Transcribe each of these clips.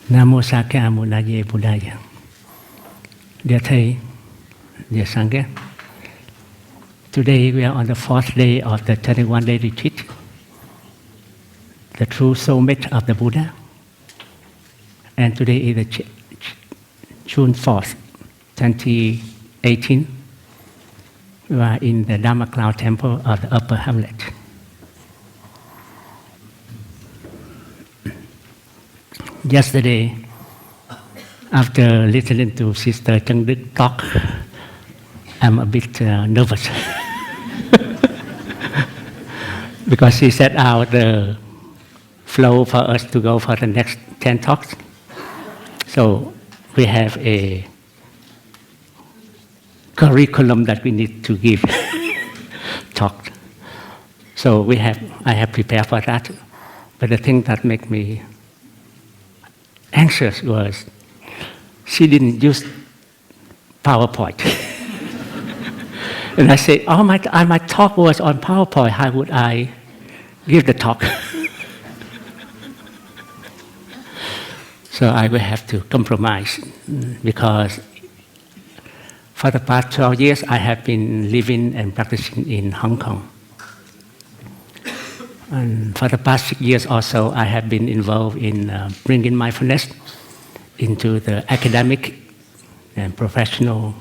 Namo Sakyamo Naye Buddhaya. Dear Thầy, dear Sangha, today we are on the fourth day of the 21-day retreat, the true soulmate of the Buddha. And today is the June 4th, 2018. We are in the Dharma Cloud Temple of the Upper Hamlet. Yesterday, after listening to Sister Chang Đức talk, I'm a bit nervous because she set out the flow for us to go for the next 10 talks. So we have a curriculum that we need to give talk. So I have prepared for that. But the thing that makes me anxious was she didn't use PowerPoint. And I said, oh, my talk was on PowerPoint. How would I give the talk? So I will have to compromise because for the past 12 years I have been living and practicing in Hong Kong. And for the past 6 years also, I have been involved in bringing mindfulness into the academic and professional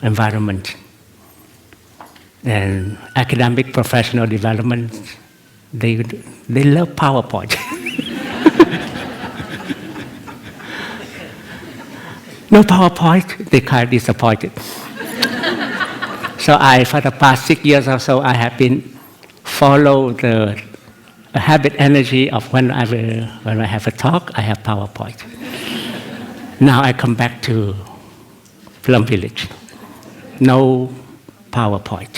environment. And academic professional development, they love PowerPoint. No PowerPoint, they kind of disappointed. So for the past 6 years or so, I have been follow the habit energy of when I have a talk, I have PowerPoint. Now I come back to Plum Village. No PowerPoint.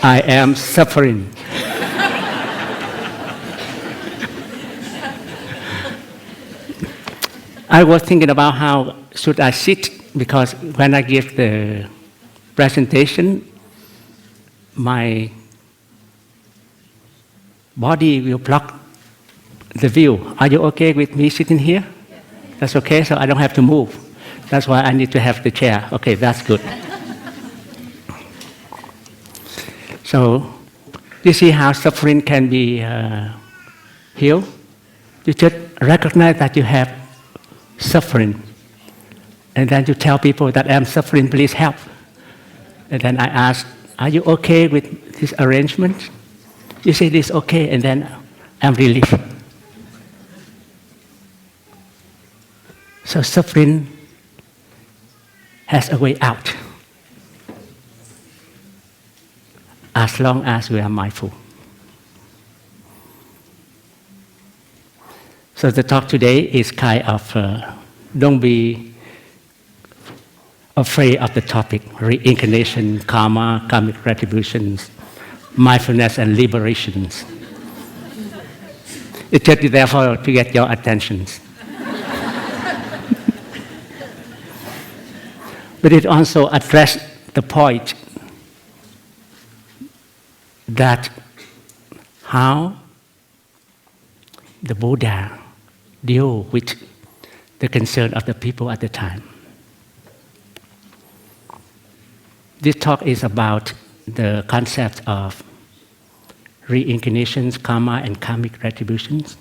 I am suffering. I was thinking about how should I sit, because when I give the presentation, my body will block the view. Are you okay with me sitting here? Yes. That's okay, so I don't have to move. That's why I need to have the chair. Okay, that's good. So, you see how suffering can be healed? You just recognize that you have suffering. And then you tell people that I'm suffering, please help. And then I ask, are you okay with this arrangement? You say this okay, and then I'm relieved. So suffering has a way out, as long as we are mindful. So the talk today is kind of, don't be afraid of the topic, reincarnation, karma, karmic retributions, mindfulness and liberations. It's just there to get your attention. But it also addresses the point that how the Buddha deal with the concern of the people at the time. This talk is about the concept of reincarnations, karma, and karmic retributions,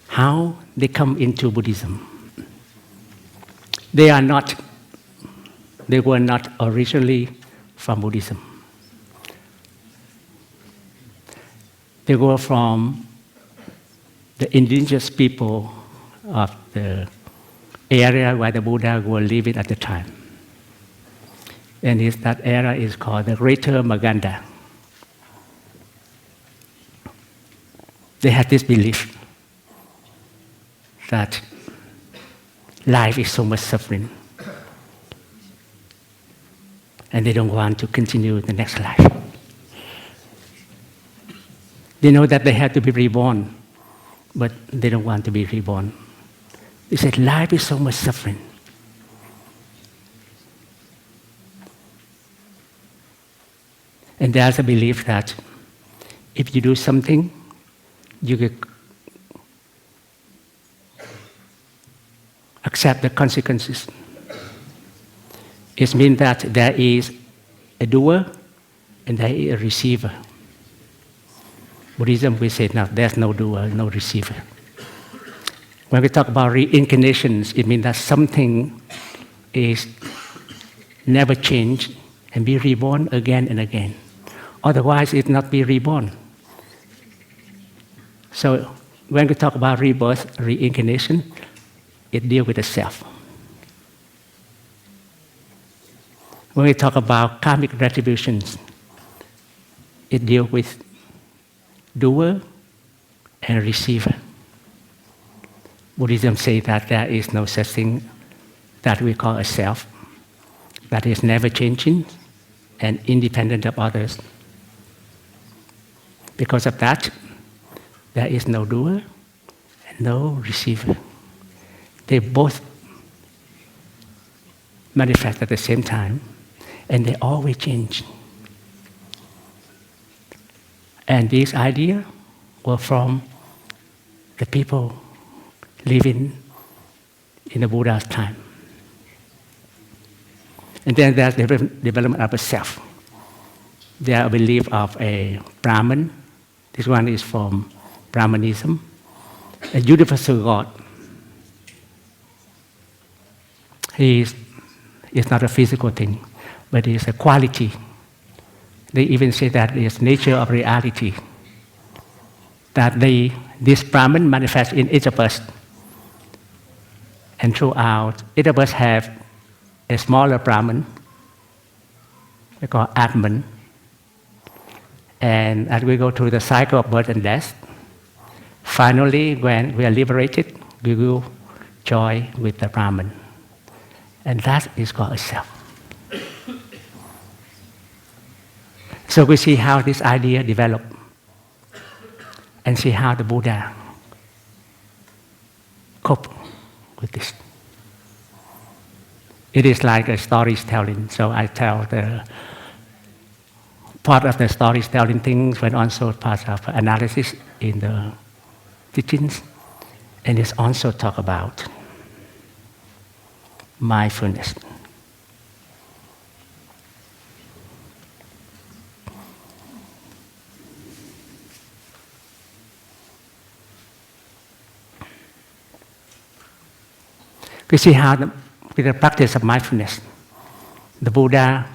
how they come into Buddhism. They were not originally from Buddhism. They were from the indigenous people of the area where the Buddha were living at the time. And that area is called the Greater Maganda. They had this belief that life is so much suffering, and they don't want to continue the next life. They know that they have to be reborn, but they don't want to be reborn. They said, life is so much suffering. And there's a belief that if you do something, you can accept the consequences. It means that there is a doer and there is a receiver. Buddhism, we say, no, there's no doer, no receiver. When we talk about reincarnations, it means that something is never changed and be reborn again and again. Otherwise, it not be reborn. So when we talk about rebirth, reincarnation, it deals with the self. When we talk about karmic retributions, it deals with doer and receiver. Buddhism says that there is no such thing that we call a self, that is never changing and independent of others. Because of that, there is no doer and no receiver. They both manifest at the same time, and they always change. And these ideas were from the people living in the Buddha's time. And then there's the development of a self. There are a belief of a Brahman. This one is from Brahmanism, a universal God. He is not a physical thing, but it is a quality. They even say that it is nature of reality. That this Brahman manifests in each of us. And throughout, each of us have a smaller Brahman, we call Atman. And as we go through the cycle of birth and death, finally, when we are liberated, we will join with the Brahman. And that is called a self. So we see how this idea developed, and see how the Buddha coped with this. It is like a storytelling. So I tell the part of the storytelling things, but also part of analysis in the teachings, and it's also talk about mindfulness. We see how, with the practice of mindfulness, the Buddha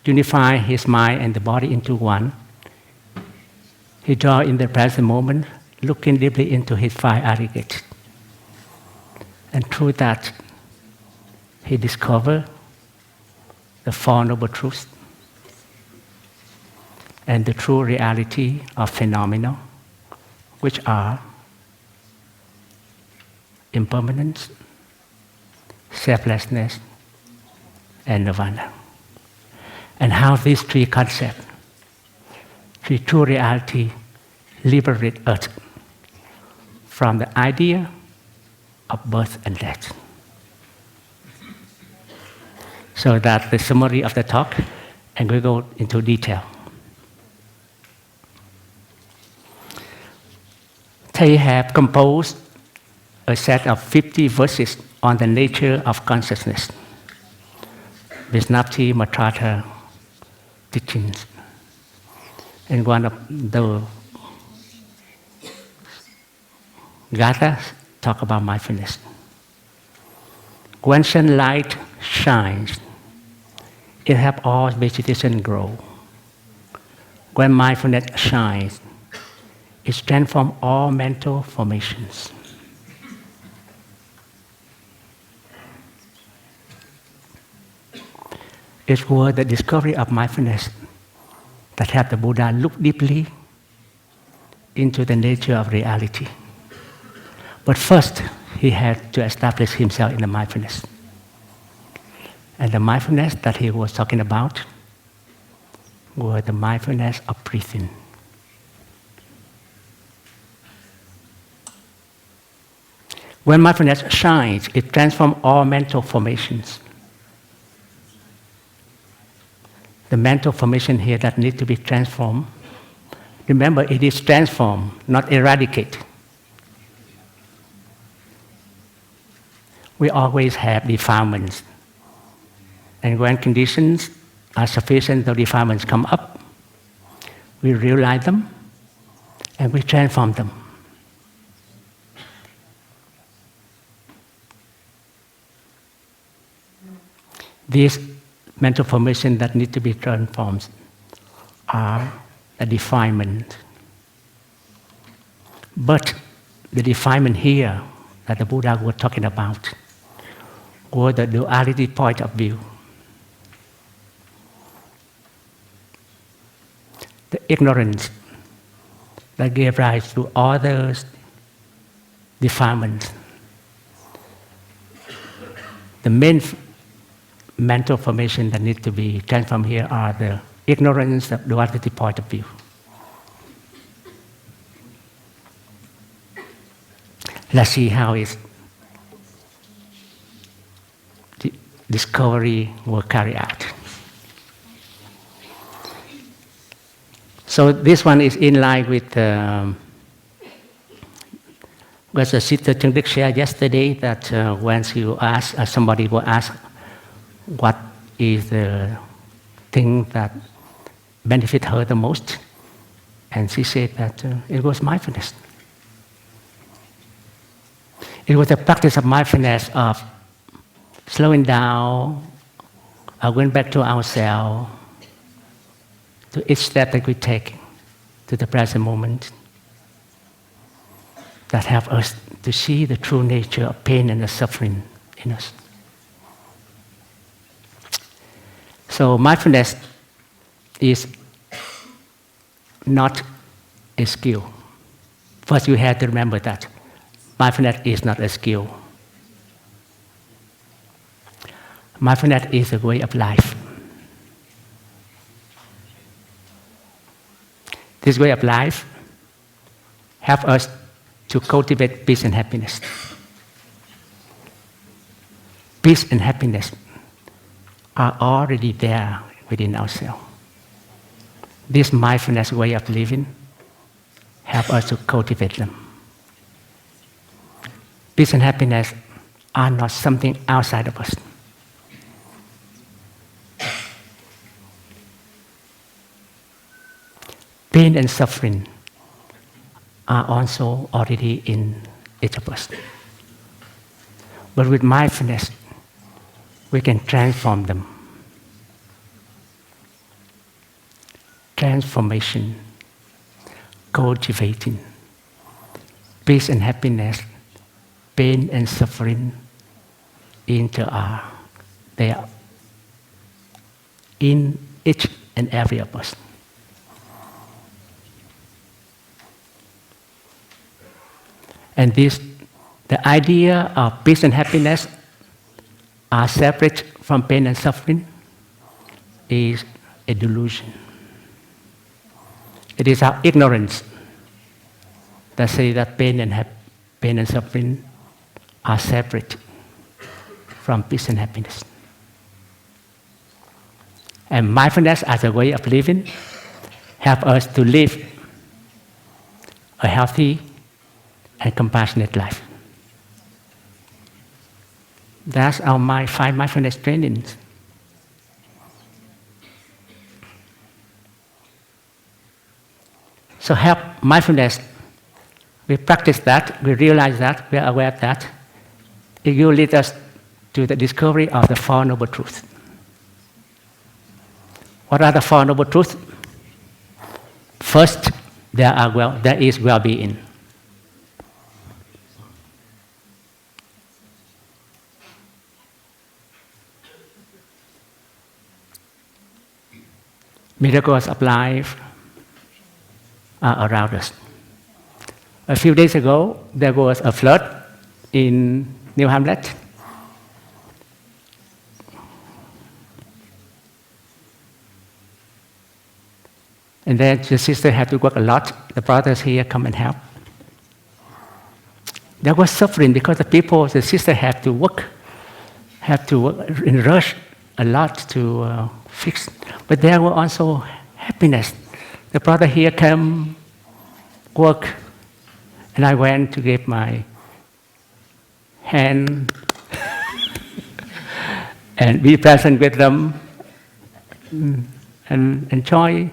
unified his mind and the body into one. He draw in the present moment, looking deeply into his 5 aggregates. And through that, he discovered the 4 noble truths and the true reality of phenomena, which are impermanence, selflessness, and nirvana. And how these 3 concepts, 3 true reality, liberate us from the idea of birth and death. So that's the summary of the talk, and we go into detail. They have composed a set of 50 verses on the nature of consciousness. Visnapti Matrata teachings. And one of the gathas talk about mindfulness. When sunlight shines, it helps all vegetation grow. When mindfulness shines, it transforms all mental formations. It was the discovery of mindfulness that helped the Buddha look deeply into the nature of reality. But first, he had to establish himself in the mindfulness. And the mindfulness that he was talking about was the mindfulness of breathing. When mindfulness shines, it transforms all mental formations. The mental formation here that need to be transformed, remember it is transformed, not eradicate. We always have defilements. And when conditions are sufficient, the defilements come up, we realize them, and we transform them. These mental formations that need to be transformed are a defilement. But the defilement here that the Buddha was talking about was the duality point of view. The ignorance that gave rise to others' defilements. The main mental formation that need to be transformed here are the ignorance of duality point of view. Let's see how its discovery will carry out. So this one is in line with what the Sister Chengdik shared yesterday, that when you ask, somebody will ask, what is the thing that benefit her the most? And she said that it was mindfulness. It was a practice of mindfulness of slowing down, going back to ourselves, to each step that we take to the present moment, that help us to see the true nature of pain and the suffering in us. So mindfulness is not a skill. First, you have to remember that mindfulness is not a skill. Mindfulness is a way of life. This way of life helps us to cultivate peace and happiness. Peace and happiness are already there within ourselves. This mindfulness way of living helps us to cultivate them. Peace and happiness are not something outside of us. Pain and suffering are also already in each of us. But with mindfulness, we can transform them. Transformation, cultivating, peace and happiness, pain and suffering they are in each and every of us. And the idea of peace and happiness are separate from pain and suffering is a delusion. It is our ignorance that say that pain and suffering are separate from peace and happiness. And mindfulness as a way of living helps us to live a healthy and compassionate life. That's our 5 mindfulness trainings. So help mindfulness. We practice that, we realize that, we are aware of that. It will lead us to the discovery of the Four Noble Truths. What are the Four Noble Truths? First, there is well-being. Miracles of life are around us. A few days ago, there was a flood in New Hamlet. And then the sister had to work a lot. The brothers here come and help. There was suffering because the sister had to work and rush a lot to fix. But there was also happiness. The brother here came, work, and I went to give my hand and be present with them and enjoy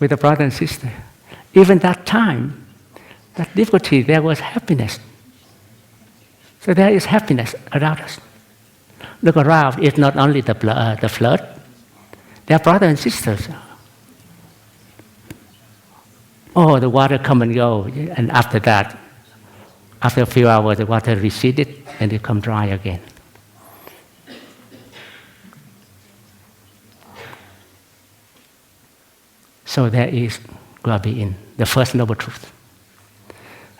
with the brother and sister. Even that time, that difficulty, there was happiness. So there is happiness around us. Look around, it's not only the flood, they are brothers and sisters. Oh, the water come and go, and after that, after a few hours, the water receded and it come dry again. So there is well-being, the first noble truth.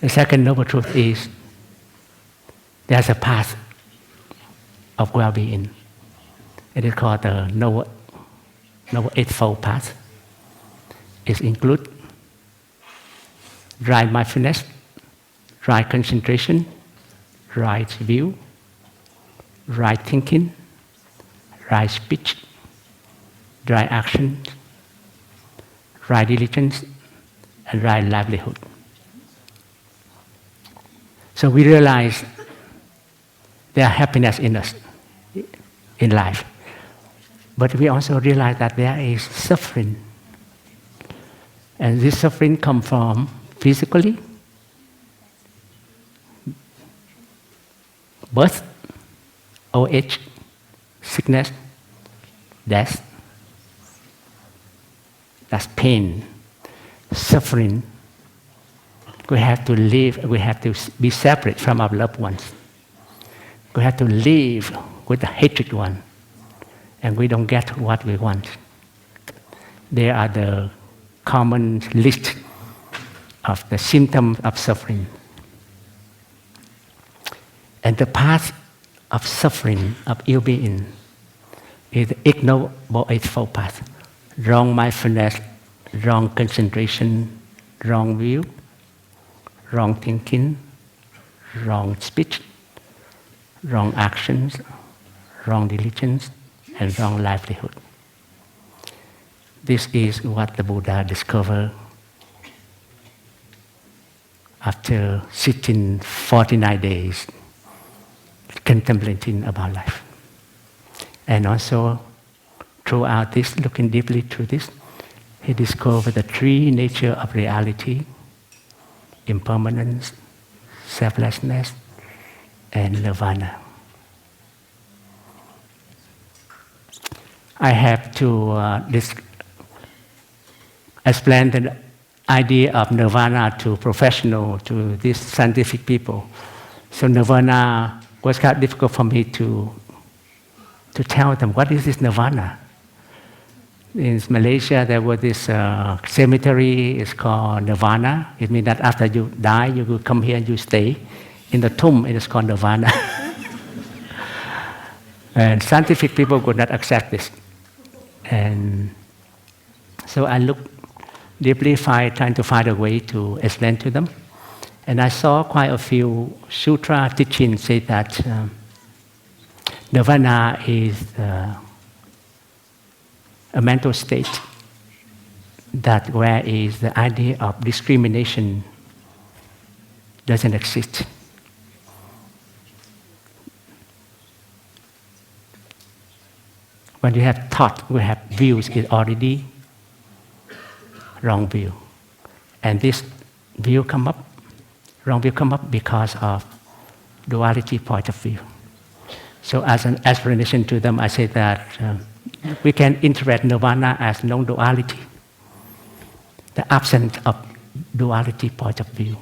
The second noble truth is there's a path of well-being. It is called the Noble Eightfold Path. It includes right mindfulness, right concentration, right view, right thinking, right speech, right action, right diligence, and right livelihood. So we realize there is happiness in us, in life. But we also realize that there is suffering. And this suffering comes from physically, birth, old age, sickness, death. That's pain, suffering. We have to live, we have to be separate from our loved ones. We have to live with the hated one, and we don't get what we want. They are the common list of the symptoms of suffering. And the path of suffering, of ill-being, is the ignoble eightfold path. Wrong mindfulness, wrong concentration, wrong view, wrong thinking, wrong speech, wrong actions, wrong diligence, and wrong livelihood. This is what the Buddha discovered after sitting 49 days contemplating about life. And also, throughout this, looking deeply through this, he discovered the three natures of reality: impermanence, selflessness, and nirvana. I have to explain the idea of nirvana to professional, to these scientific people. So nirvana was quite difficult for me to tell them, what is this nirvana? In Malaysia, there was this cemetery, it's called Nirvana. It means that after you die, you will come here and you stay. In the tomb, it is called Nirvana. And scientific people could not accept this. And so I looked deeply, trying to find a way to explain to them. And I saw quite a few sutra teachings say that Nirvana is a mental state that where is the idea of discrimination doesn't exist. When you have thought, we have views, is already wrong view. And this view come up, wrong view come up because of duality point of view. So as an explanation to them, I say that we can interpret Nirvana as non-duality, the absence of duality point of view.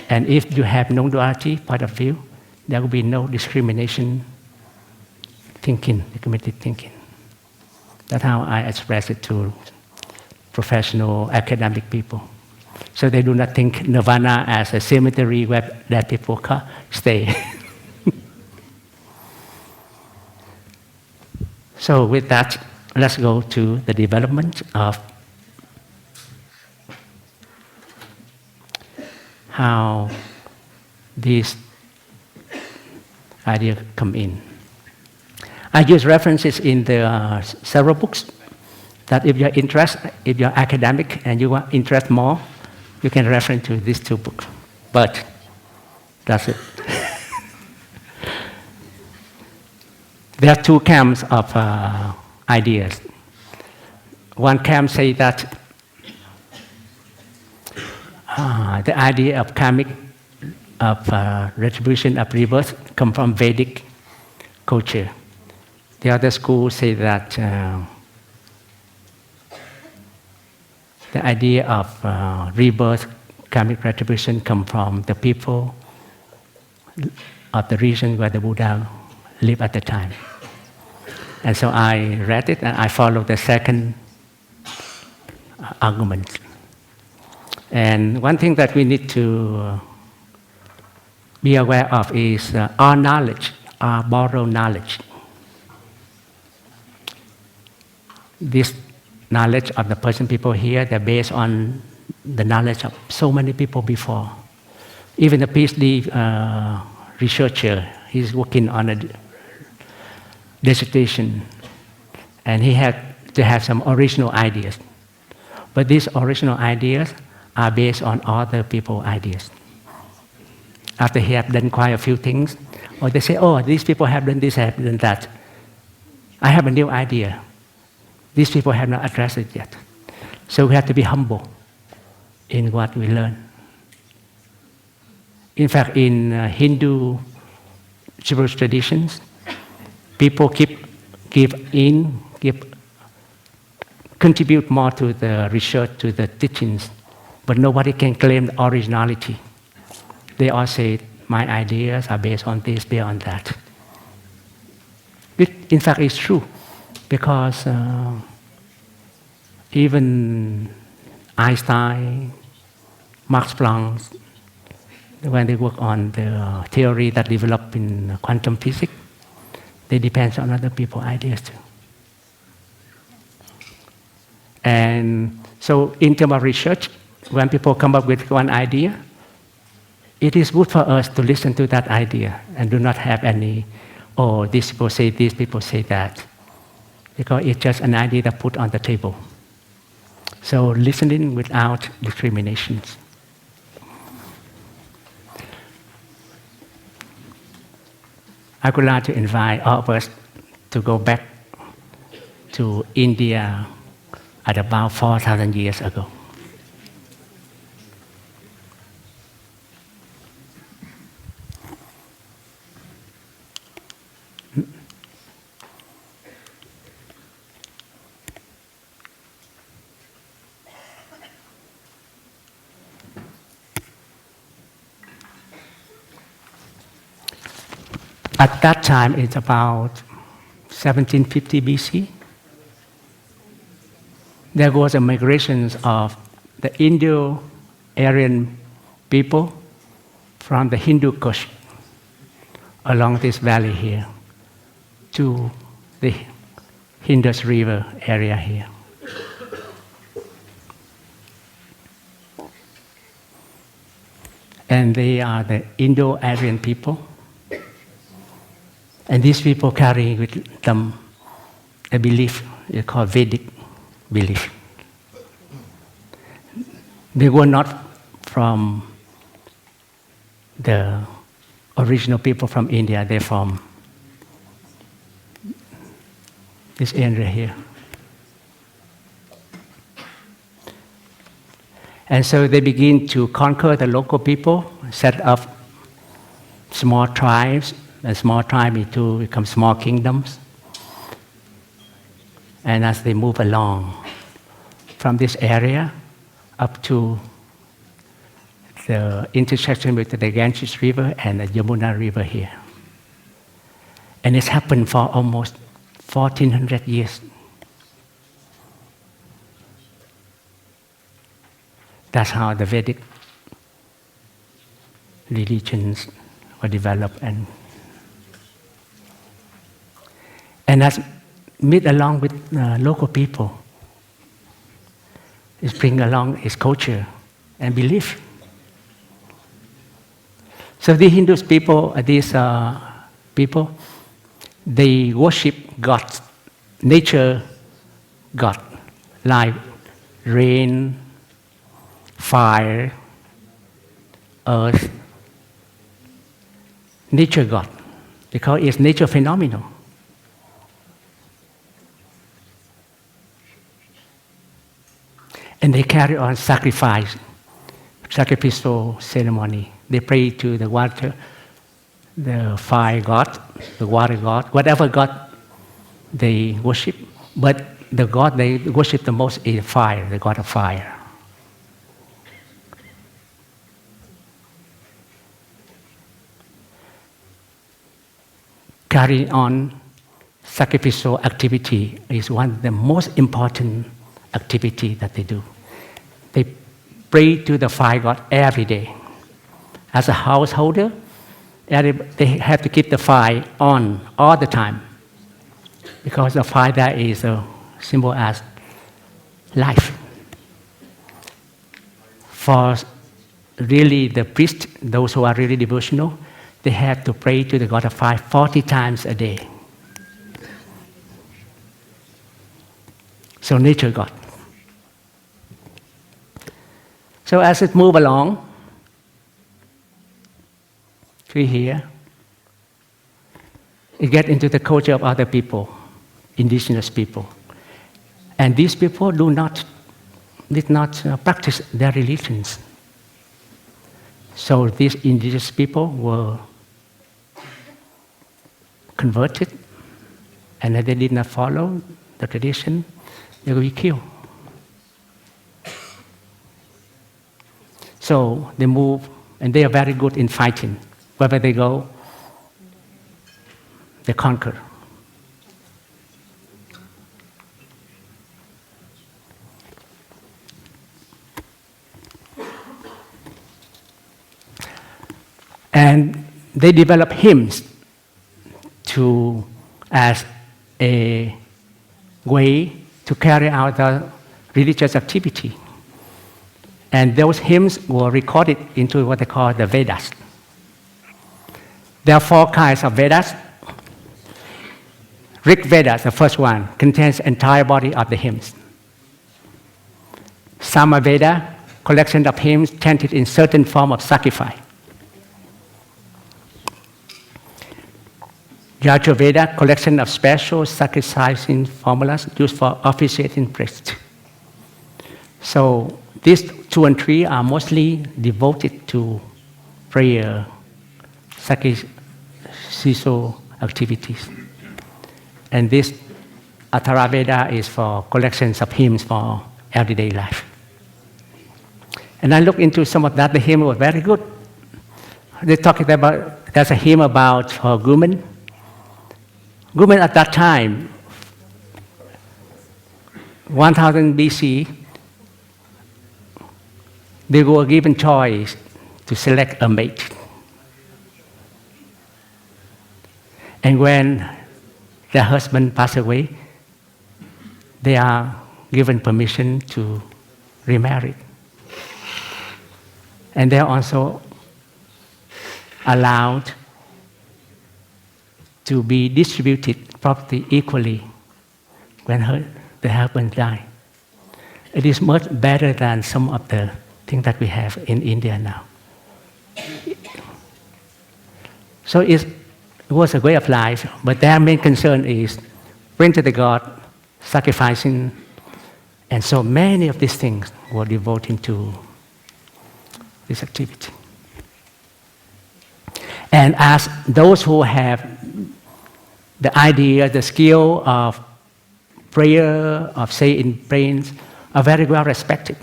And if you have non-duality point of view, there will be no discrimination thinking, discriminative thinking. That's how I express it to professional academic people. So they do not think Nirvana as a cemetery where dead people stay. So with that, let's go to the development of how these ideas come in. I use references in the several books that if you're interested, if you're academic and you are interested more, you can refer to these two books. But that's it. There are two camps of ideas. One camp says that the idea of karmic, of retribution, of rebirth, come from Vedic culture. The other school say that the idea of rebirth, karmic retribution, come from the people of the region where the Buddha lived at the time. And so I read it and I followed the second argument. And one thing that we need to be aware of is our knowledge, our borrowed knowledge. This knowledge of the person people here, they're based on the knowledge of so many people before. Even a PhD researcher, he's working on a dissertation, and he had to have some original ideas. But these original ideas are based on other people's ideas. After he has done quite a few things, or they say, oh, these people have done this, have done that. I have a new idea. These people have not addressed it yet. So we have to be humble in what we learn. In fact, in Hindu spiritual traditions, people contribute more to the research, to the teachings, but nobody can claim originality. They all say, my ideas are based on this, based on that. In fact, it's true, because even Einstein, Max Planck, when they work on the theory that developed in quantum physics, they depend on other people's ideas too. And so in terms of research, when people come up with one idea, it is good for us to listen to that idea and do not have any, oh, these people say this, people say that. Because it's just an idea that put on the table. So listening without discriminations. I would like to invite all of us to go back to India at about 4,000 years ago. At that time, it's about 1750 BC. There was a migration of the Indo-Aryan people from the Hindu Kush along this valley here to the Indus River area here. And they are the Indo-Aryan people. And these people carry with them a belief they call Vedic belief. They were not from the original people from India. They're from this area here. And so they begin to conquer the local people, set up small tribes, and small tribes to become small kingdoms. And as they move along from this area up to the intersection with the Ganges River and the Yamuna River here. And it's happened for almost 1400 years. That's how the Vedic religions were developed, and as meet along with local people, it bring along its culture and belief. So the Hindus people, they worship gods, nature god, like rain, fire, earth, nature god, because it's nature phenomenon. And they carry on sacrificial ceremony. They pray to the water, the fire god, the water god, whatever god they worship. But the god they worship the most is fire, the god of fire. Carrying on sacrificial activity is one of the most important activity that they do. They pray to the fire god every day. As a householder, they have to keep the fire on all the time, because the fire there is a symbol as life. For really the priests, those who are really devotional, they have to pray to the god of fire 40 times a day. So nature god. So as it moves along to here, it gets into the culture of other people, indigenous people. And these people did not practice their religions. So these indigenous people were converted, and if they did not follow the tradition, they will be killed. So they move, and they are very good in fighting. Wherever they go, they conquer. And they develop hymns as a way to carry out the religious activity. And those hymns were recorded into what they call the Vedas. There are 4 kinds of Vedas. Rig Vedas, the first one, contains the entire body of the hymns. Samaveda, collection of hymns chanted in certain form of sacrifice. Yajurveda, collection of special sacrificing formulas used for officiating priests. So these 2 and 3 are mostly devoted to prayer, sacrificial activities. And this Atharvaveda is for collections of hymns for everyday life. And I looked into some of that. The hymn was very good. They talked about, there's a hymn about women. Women at that time, 1000 BC, they were given choice to select a mate. And when their husband passed away, they are given permission to remarry. And they are also allowed to be distributed property equally when the husband died. It is much better than some of the things that we have in India now. So it was a way of life, but their main concern is bring to the God, sacrificing, and so many of these things were devoted to this activity. And as those who have the idea, the skill of prayer, of saying prayers, are very well respected.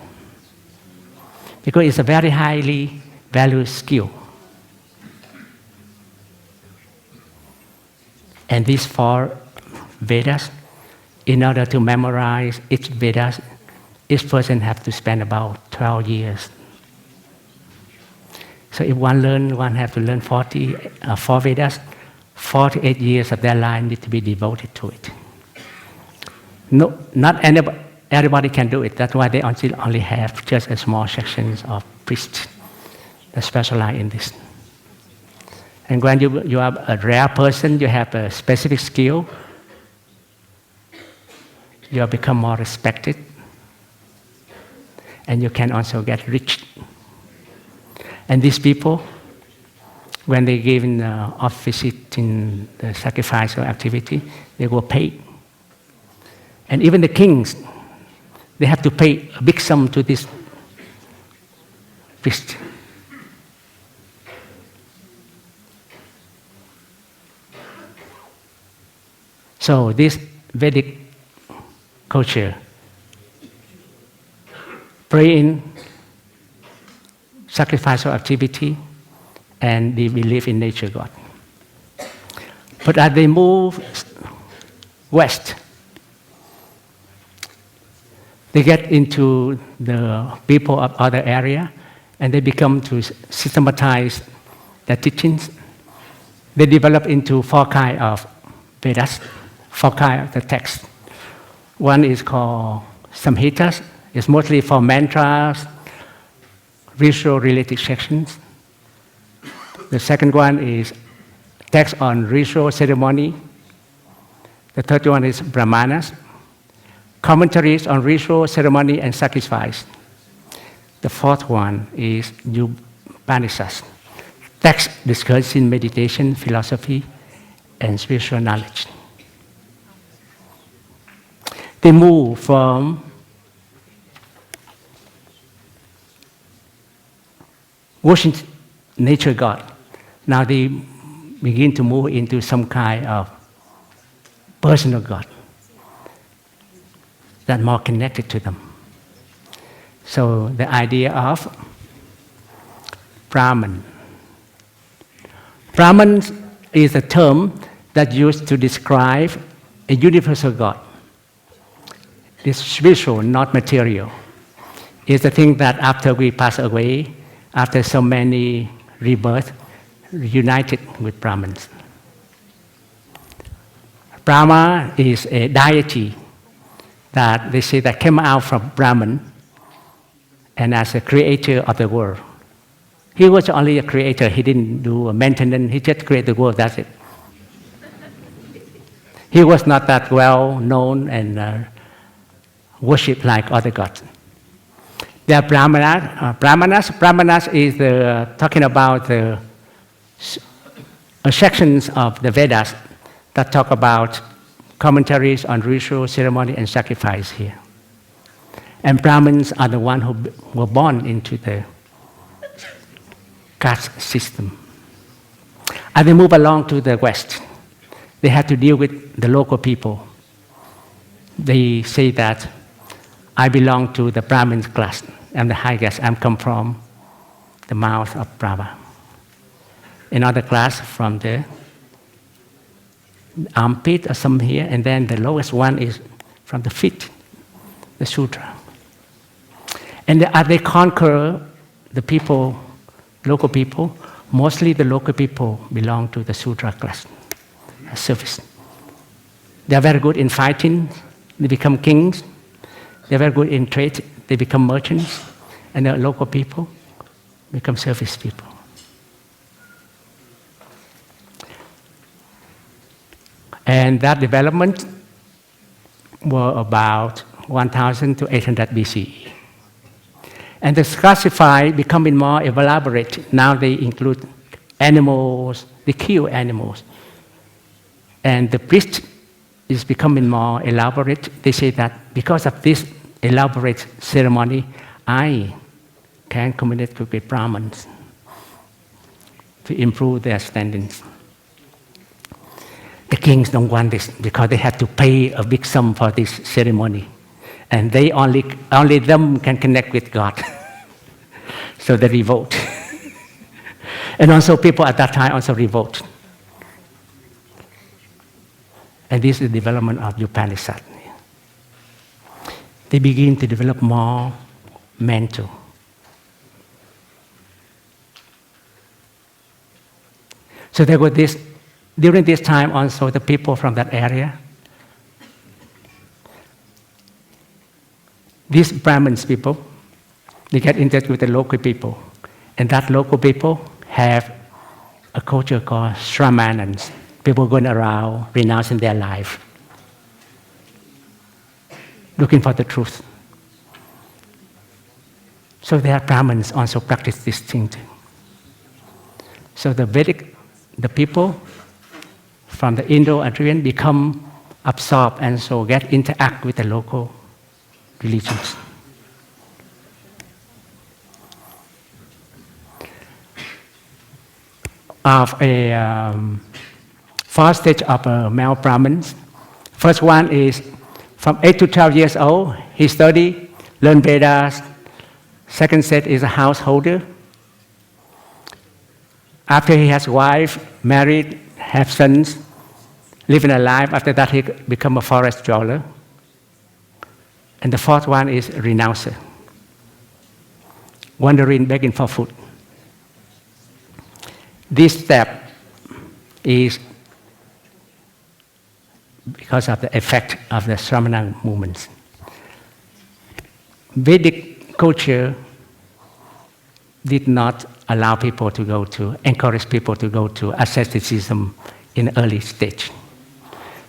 Because it's a very highly valued skill. And these 4 Vedas, in order to memorize each Vedas, each person has to spend about 12 years. So if one has to learn 4 Vedas, 48 years of their life need to be devoted to it. No, not everybody can do it. That's why they only have just a small section of priests that specialize in this. And when you are a rare person, you have a specific skill, you have become more respected, and you can also get rich. And these people, when they give in off visit in the sacrificial activity, they were paid. And even the kings, they have to pay a big sum to this priest. So this Vedic culture, praying, sacrificial activity, and they believe in nature God. But as they move west, they get into the people of other area, and they become to systematize their teachings. They develop into 4 kinds of Vedas, 4 kinds of the text. One is called Samhitas. It's mostly for mantras, ritual-related sections. The second one is text on ritual ceremony. The third one is Brahmanas, commentaries on ritual ceremony and sacrifice. The fourth one is Upanishads, text discussing meditation, philosophy, and spiritual knowledge. They move from worshiping nature God. Now they begin to move into some kind of personal God that more connected to them. So the idea of Brahman. Brahman is a term that used to describe a universal God. It's spiritual, not material. It's the thing that after we pass away, after so many rebirths, united with Brahmans. Brahma is a deity that they say that came out from Brahman and as a creator of the world. He was only a creator, he didn't do a maintenance, he just created the world, that's it. He was not that well known and worshipped like other gods. There are Brahmanas. Brahmanas is talking about the sections of the Vedas that talk about commentaries on ritual, ceremony, and sacrifice here. And Brahmins are the ones who were born into the caste system. As they move along to the west, they have to deal with the local people. They say that I belong to the Brahmin class. I'm the high caste. I come from the mouth of Brahma. Another class from the armpit or some here, and then the lowest one is from the feet, the sutra. And as they conquer the people, local people, mostly the local people belong to the sutra class, service. They are very good in fighting, they become kings. They are very good in trade, they become merchants, and the local people become service people. And that development was about 1000 to 800 BCE. And the classify becoming more elaborate. Now they include animals, they kill animals. And the priest is becoming more elaborate. They say that because of this elaborate ceremony, I can communicate with Brahmins to improve their standings. The kings don't want this because they have to pay a big sum for this ceremony. And they only them can connect with God. So they revolt. And also people at that time also revolt. And this is the development of Upanishad. They begin to develop more mental. So there was this, during this time also the people from that area, these Brahmins people, they get in touch with the local people. And that local people have a culture called Shramanans. People going around renouncing their life, looking for the truth. So their Brahmins also practice this thing too. So the people from the Indo-Aryan become absorbed and so interact with the local religions. Of a four stage of male Brahmins. First one is from 8 to 12 years old, he study, learn Vedas. Second set is a householder. After he has a wife, married, have sons, living a life, after that he become a forest dweller. And the fourth one is renouncer, wandering, begging for food. This step is because of the effect of the Shramana movements. Vedic culture did not allow people to encourage people to go to asceticism in early stage.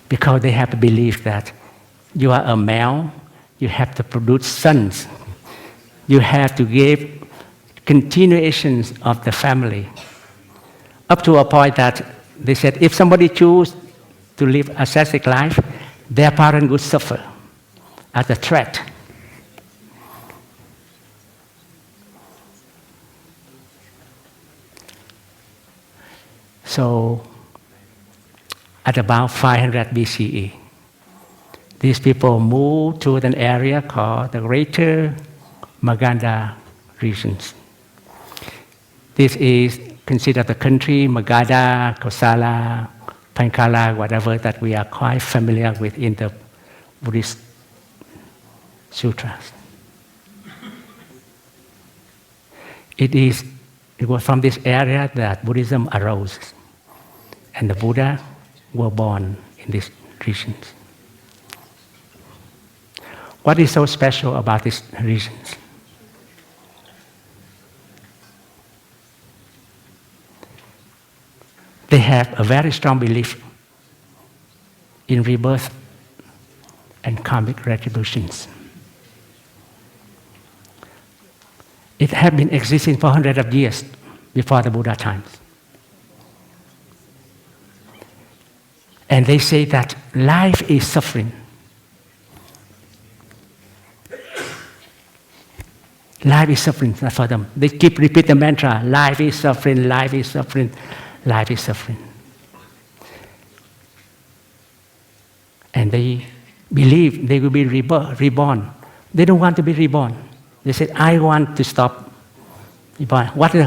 Because they have to believe that you are a male, you have to produce sons, you have to give continuations of the family. Up to a point that they said if somebody chooses to live ascetic life, their parents would suffer as a threat. So, at about 500 BCE, these people moved to an area called the Greater Magadha regions. This is considered the country, Magadha, Kosala, Panchala, whatever that we are quite familiar with in the Buddhist sutras. It was from this area that Buddhism arose, and the Buddha were born in these regions. What is so special about these regions? They have a very strong belief in rebirth and karmic retributions. It had been existing for hundreds of years before the Buddha times. And they say that life is suffering. Life is suffering for them. They keep repeating the mantra, life is suffering, life is suffering, life is suffering. And they believe they will be reborn. They don't want to be reborn. They said, I want to stop reborn. What is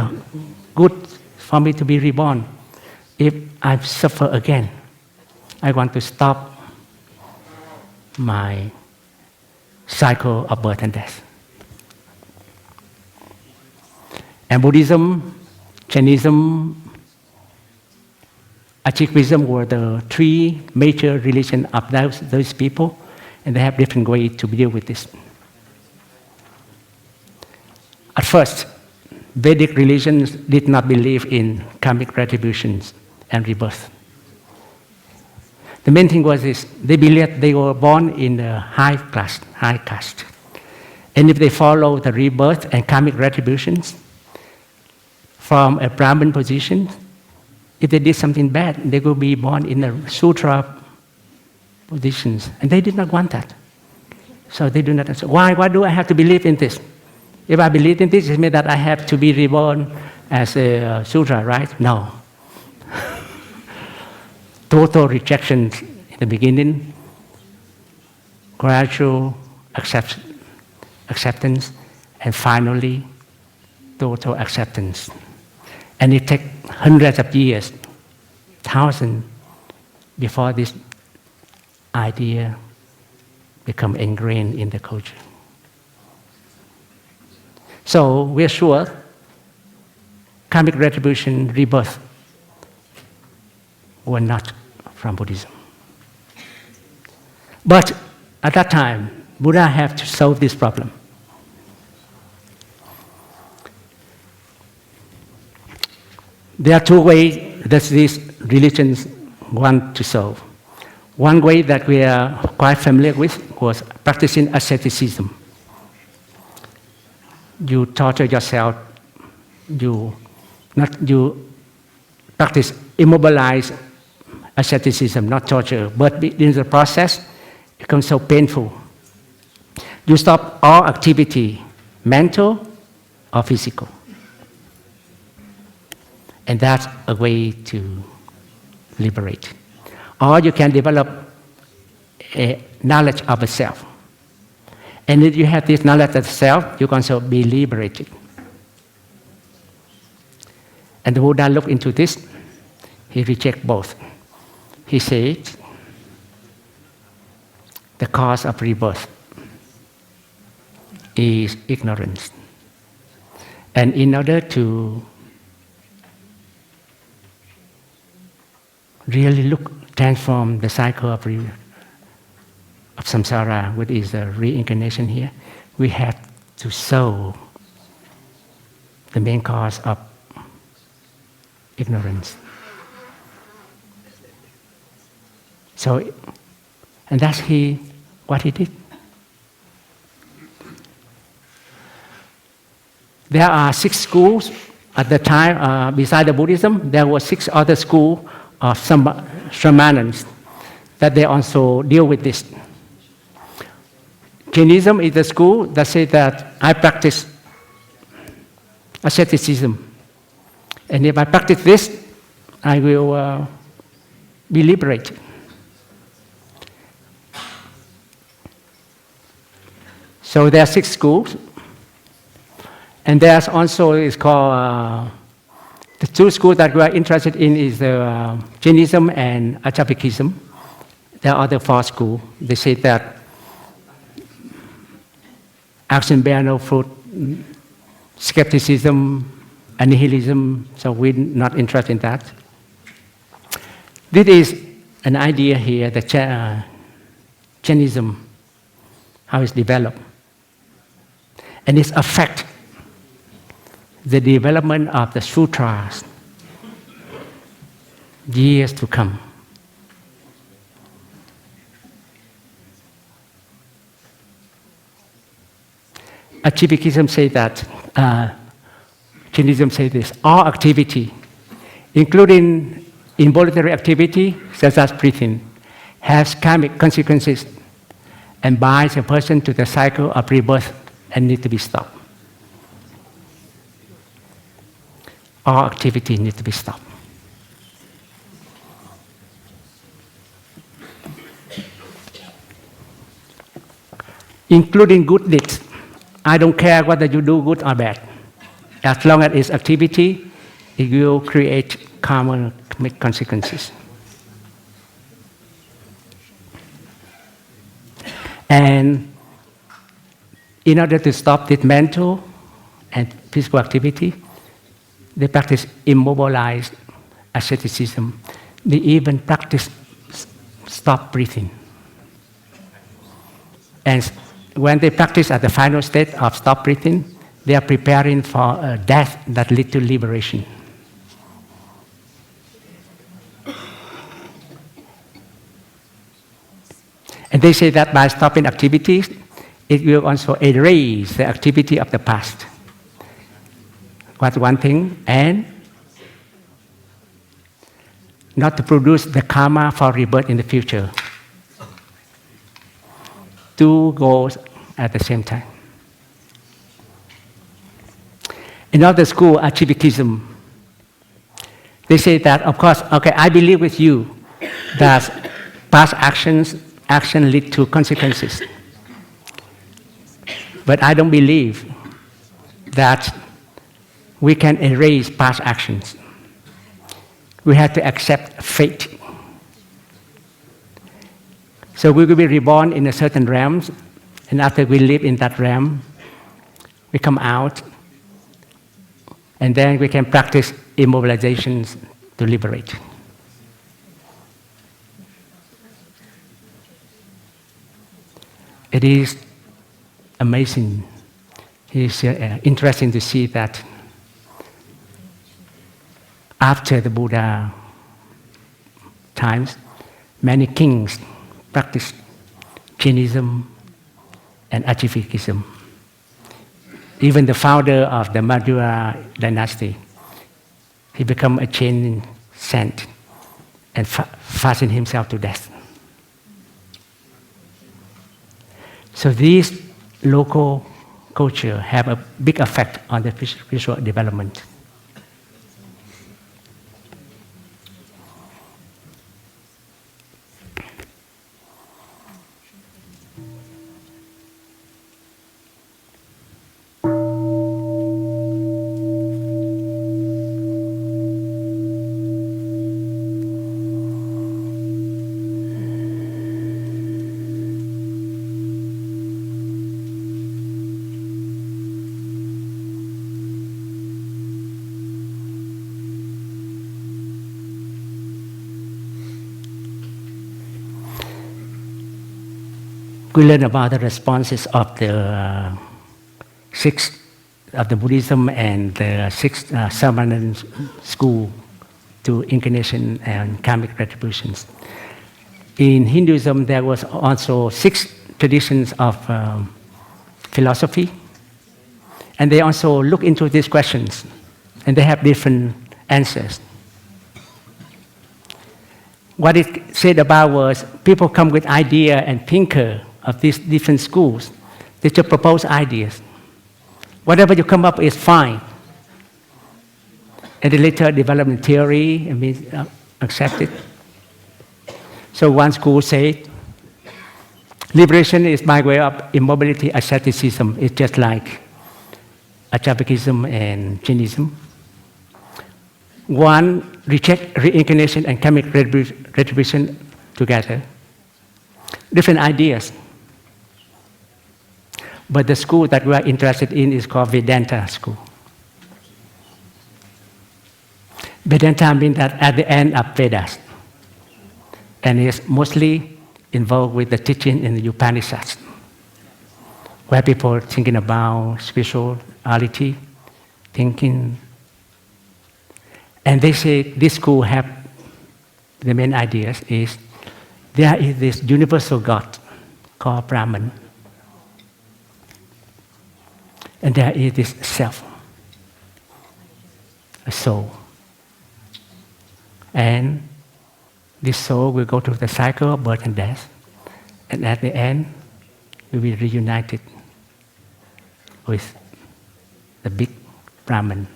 good for me to be reborn if I suffer again? I want to stop my cycle of birth and death. And Buddhism, Jainism, Achivism were the three major religions of those people, and they have different ways to deal with this. At first, Vedic religions did not believe in karmic retributions and rebirth. The main thing was this: they believed they were born in a high caste. And if they follow the rebirth and karmic retributions from a Brahmin position, if they did something bad, they will be born in a Sutra positions. And they did not want that. So they do not answer. Why do I have to believe in this? If I believe in this, it means that I have to be reborn as a Sudra, right? No. Total rejection in the beginning, gradual acceptance, and finally, total acceptance. And it takes hundreds of years, thousands, before this idea become ingrained in the culture. So we're sure karmic retribution, rebirth, were not from Buddhism. But at that time, Buddha had to solve this problem. There are two ways that these religions want to solve. One way that we are quite familiar with was practicing asceticism. You torture yourself, you practice immobilized asceticism, not torture, but in the process, it becomes so painful. You stop all activity, mental or physical. And that's a way to liberate. Or you can develop a knowledge of the self. And if you have this knowledge of the self, you can also be liberated. And the Buddha looked into this. He rejected both. He said, the cause of rebirth is ignorance. And in order to really transform the cycle of samsara, which is the reincarnation here, we have to solve the main cause of ignorance. So, and that's what he did. There are 6 schools at the time. Beside the Buddhism, there were 6 other schools of shamans that they also deal with this. Jainism is the school that says that I practice asceticism. And if I practice this, I will be liberated. So there are 6 schools. And there's also, it's called, the 2 schools that we are interested in is Jainism and Ajapikism. There are other 4 schools. They say that action bear no fruit, skepticism, and nihilism, so we're not interested in that. This is an idea here that Jainism, how it's developed. And it affects the development of the sutras years to come. Ajapikism say that, Jainism say this, all activity, including involuntary activity such as breathing, has karmic consequences and binds a person to the cycle of rebirth and need to be stopped. All activity needs to be stopped. Including good deeds. I don't care whether you do good or bad. As long as it's activity, it will create karmic consequences. And in order to stop this mental and physical activity, they practice immobilized asceticism. They even practice stop breathing. And when they practice at the final state of stop breathing, they are preparing for a death that leads to liberation. And they say that by stopping activities, it will also erase the activity of the past. That's one thing, and not to produce the karma for rebirth in the future. 2 goals at the same time. In other school, Archivicism, they say that, of course, okay, I believe with you that past action lead to consequences. But I don't believe that we can erase past actions. We have to accept fate. So we will be reborn in a certain realm, and after we live in that realm, we come out, and then we can practice immobilizations to liberate. It is amazing. It's interesting to see that after the Buddha times, many kings practiced Jainism and Archivicism. Even the founder of the Madhura dynasty, he became a Jain saint and fastened himself to death. So these local culture have a big effect on the spiritual development. We learn about the responses of the six of the Buddhism and the six Samaran school to incarnation and karmic retributions. In Hinduism, there was also 6 traditions of philosophy, and they also look into these questions, and they have different answers. What it said about was people come with idea and thinker of these different schools. They just propose ideas. Whatever you come up is fine. And the later development theory accepted. So one school said, liberation is by way of immobility asceticism. It's just like Archivicism and Jainism. One reject reincarnation and karmic retribution together. Different ideas. But the school that we are interested in is called Vedanta school. Vedanta means that at the end of Vedas, and is mostly involved with the teaching in the Upanishads, where people are thinking about spirituality, thinking. And they say this school have the main ideas is there is this universal God called Brahman. And there is this self, a soul. And this soul will go through the cycle of birth and death. And at the end, we will be reunited with the big Brahman.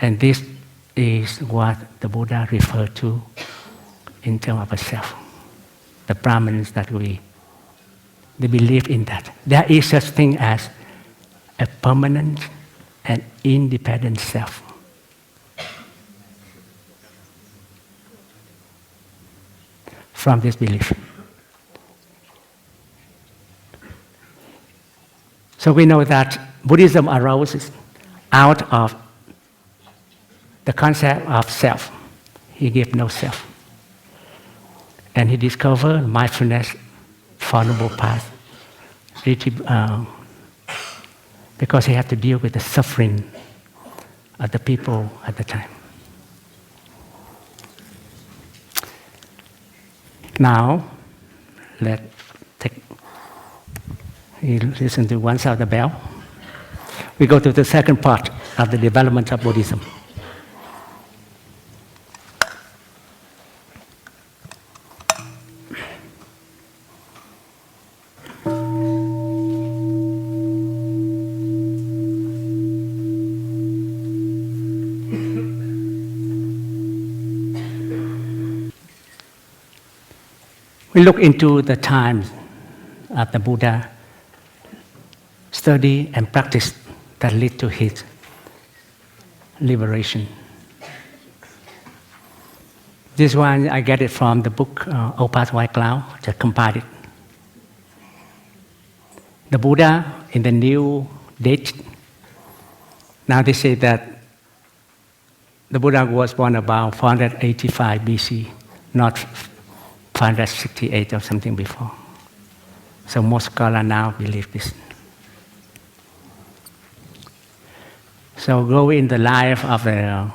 And this is what the Buddha referred to in terms of a self. The Brahmins that they believe in that. There is such thing as a permanent and independent self. From this belief. So we know that Buddhism arises out of the concept of self. He gave no self. And he discovered mindfulness, Four Noble Paths, because he had to deal with the suffering of the people at the time. Now, let's listen to one sound of the bell. We go to the second part of the development of Buddhism. We look into the times of the Buddha, study and practice that lead to his liberation. This one, I get it from the book Old Path White Cloud, just compiled it. The Buddha in the new date, now they say that the Buddha was born about 485 BC, not 568 or something before. So most scholars now believe this. So go in the life of a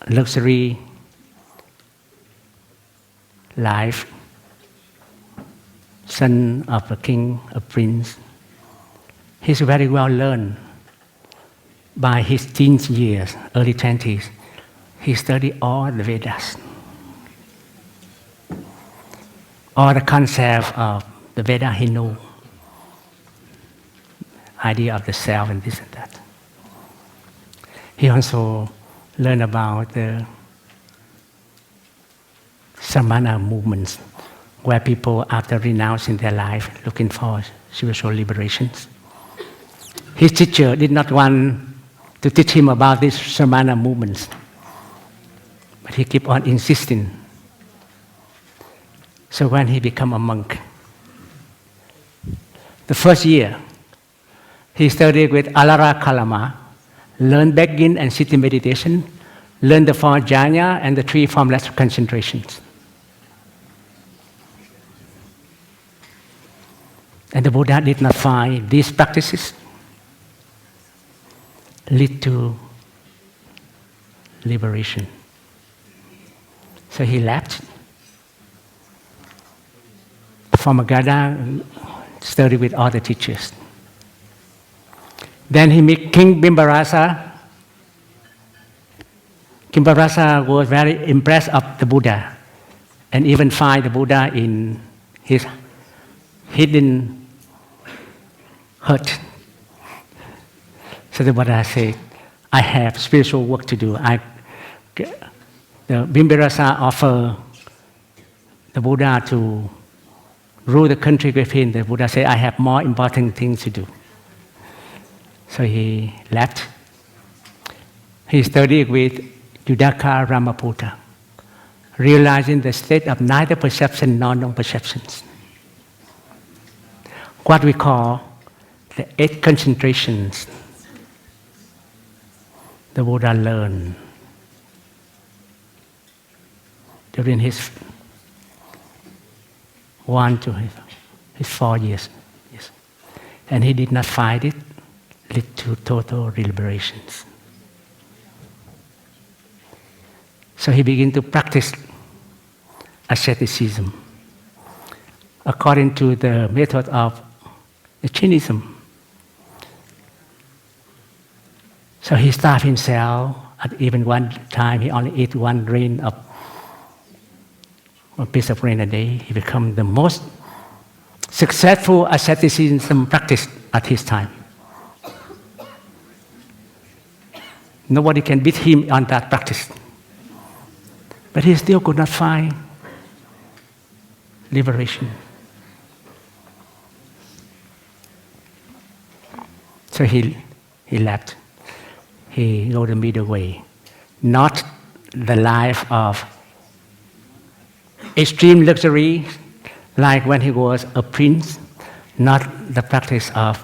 luxury life, son of a king, a prince. He's very well learned. By his teen years, early 20s, he studied all the Vedas. All the concepts of the Veda he knew. Idea of the self and this and that. He also learned about the Samana movements, where people, after renouncing their life, looking for spiritual liberations. His teacher did not want to teach him about these Samana movements, but he kept on insisting. So when he became a monk, the first year, he studied with Alara Kalama, learned begging and sitting meditation, learned the four jhana and the three formless concentrations. And the Buddha did not find these practices lead to liberation. So he left. From Magadha, studied with other teachers. Then he met King Bimbarasa. King Bimbarasa was very impressed of the Buddha and even find the Buddha in his hidden hut. So the Buddha said, I have spiritual work to do. The Bimbarasa offered the Buddha to rule the country with him. The Buddha said, I have more important things to do. So he left. He studied with Yudhaka Ramaputta, realizing the state of neither perception nor non-perceptions. What we call the 8 concentrations the Buddha learned during his 1 to his 4 years. Yes. And he did not find it lead to total liberations. So he began to practice asceticism according to the method of Jainism. So he starved himself. At even one time, he only ate one piece of grain a day. He became the most successful asceticism practice at his time. Nobody can beat him on that practice. But he still could not find liberation. So he left. He go the middle way. Not the life of extreme luxury, like when he was a prince, not the practice of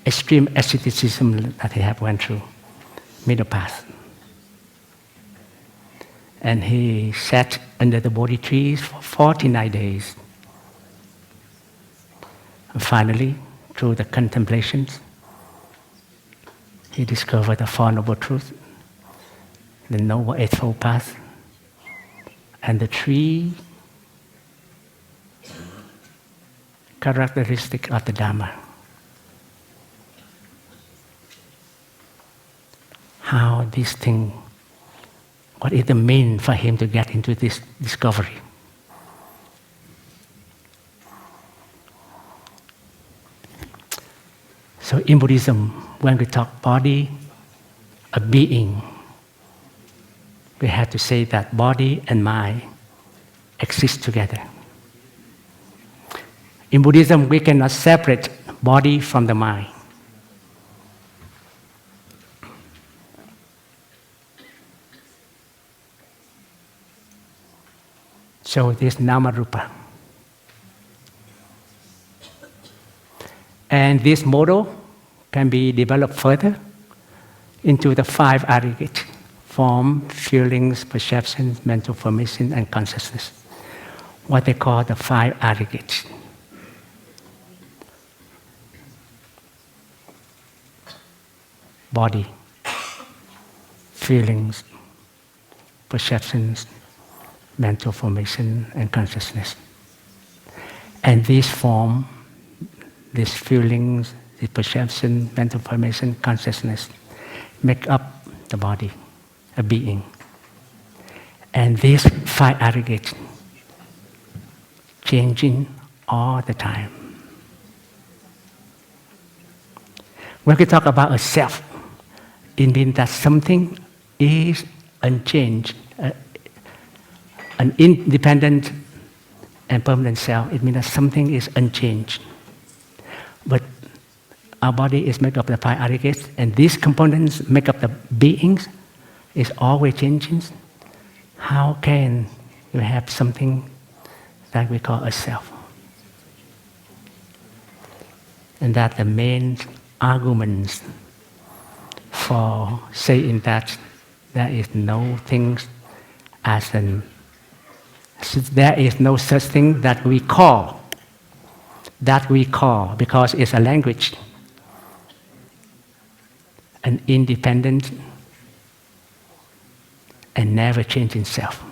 extreme asceticism that he had went through, middle path. And he sat under the Bodhi trees for 49 days. And finally, through the contemplations, he discovered the Four Noble Truths, the Noble Eightfold Path, and the 3 characteristics of the Dharma. How this thing, what is the mean for him to get into this discovery? So in Buddhism, when we talk body, a being, we have to say that body and mind exist together. In Buddhism, we cannot separate body from the mind. So this Nama-rupa. And this model can be developed further into the 5 aggregates: form, feelings, perceptions, mental formation, and consciousness. What they call the 5 aggregates. Body, feelings, perceptions, mental formation, and consciousness. And these form, these feelings, the perception, mental formation, consciousness make up the body, a being. And these 5 aggregates changing all the time. When we talk about a self, it means that something is unchanged, an independent and permanent self. It means that something is unchanged. But our body is made up of the 5 aggregates, and these components make up the beings, is always changing. How can you have something that we call a self? And that the main arguments for saying that there is no things as an there is no such thing that we call because it's a language, an independent and never changing self.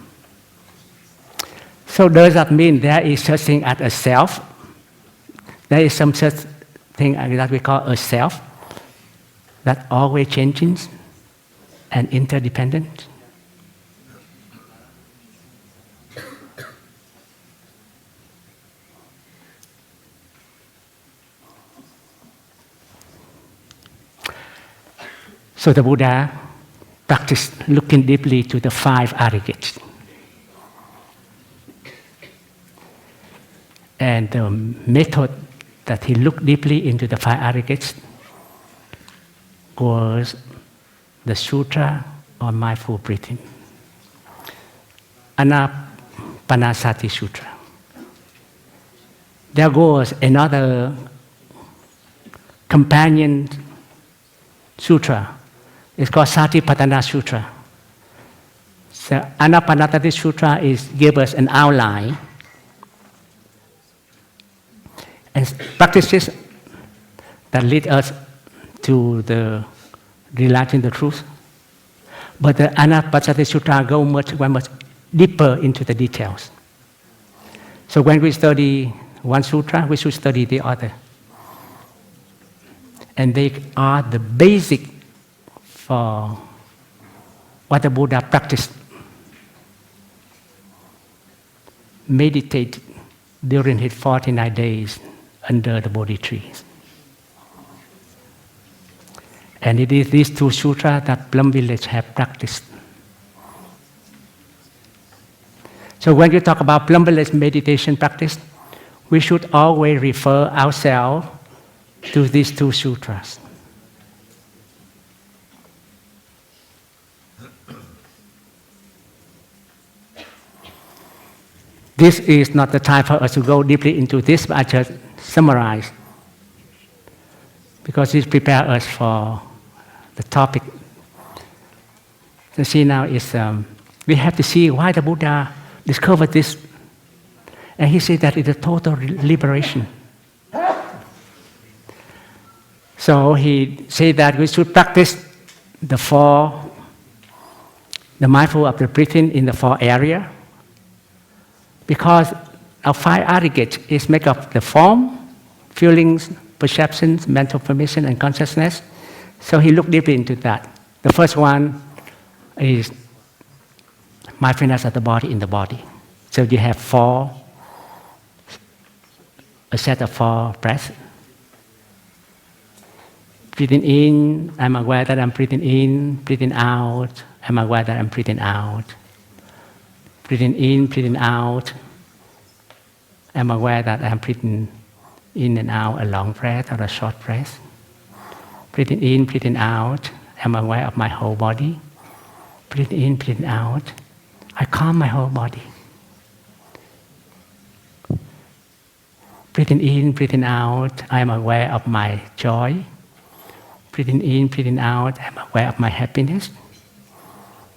So does that mean there is such thing as a self? There is some such thing that we call a self that always changing and interdependent? So the Buddha practiced looking deeply to the 5 aggregates. And the method that he looked deeply into the 5 aggregates was the Sutra on Mindful Breathing, Anapanasati Sutra. There was another companion sutra. It's called Satipatthana Sutra. So Anapanasati Sutra gives us an outline and practices that lead us to the realizing the truth. But the Anapanasati Sutra goes much deeper into the details. So when we study one sutra, we should study the other. And they are the basic for what the Buddha practiced. Meditate during his 49 days under the Bodhi tree. And it is these 2 sutras that Plum village have practiced. So when you talk about Plum village meditation practice, we should always refer ourselves to these 2 sutras. This is not the time for us to go deeply into this, but I just summarize, because this prepares us for the topic. The see now is we have to see why the Buddha discovered this, and he said that it's a total liberation. So he said that we should practice the mindful of the breathing in the 4 areas, because our 5 aggregates is made up of the form, feelings, perceptions, mental formation, and consciousness. So he looked deeply into that. The first one is mindfulness of the body in the body. So you have a set of 4 breaths. Breathing in, I'm aware that I'm breathing in. Breathing out, I'm aware that I'm breathing out. Breathing in, breathing out, I'm aware that I'm breathing in and out a long breath or a short breath. Breathing in, breathing out, I'm aware of my whole body. Breathing in, breathing out, I calm my whole body. Breathing in, breathing out, I am aware of my joy. Breathing in, breathing out, I am aware of my happiness.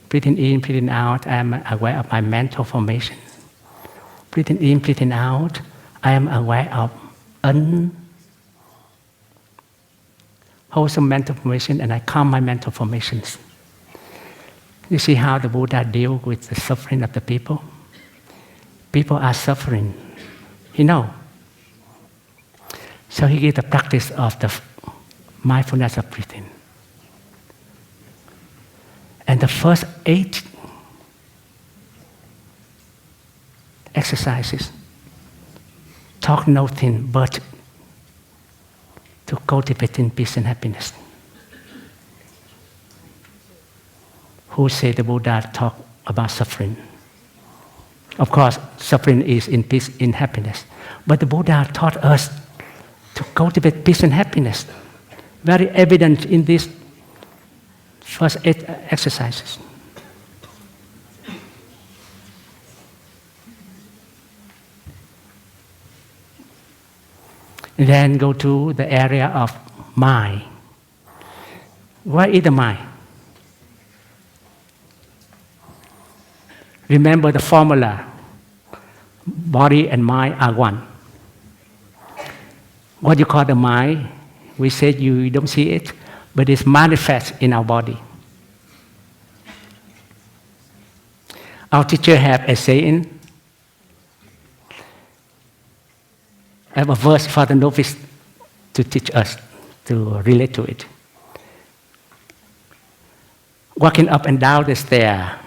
Breathing in, breathing out, I am aware of my mental formation. Breathing in, breathing out, I am aware of unwholesome mental formation, and I calm my mental formations. You see how the Buddha deals with the suffering of the people? People are suffering. He knows. So he gives the practice of the mindfulness of breathing. And the first 8 exercises talk nothing but to cultivating peace and happiness. Who say the Buddha talk about suffering? Of course, suffering is in peace, in happiness. But the Buddha taught us to cultivate peace and happiness. Very evident in these first 8 exercises. And then go to the area of mind. What is the mind? Remember the formula. Body and mind are one. What you call the mind, we said you don't see it, but it's manifest in our body. Our teacher have a saying, I have a verse for the novice to teach us, to relate to it. Walking up and down the stair,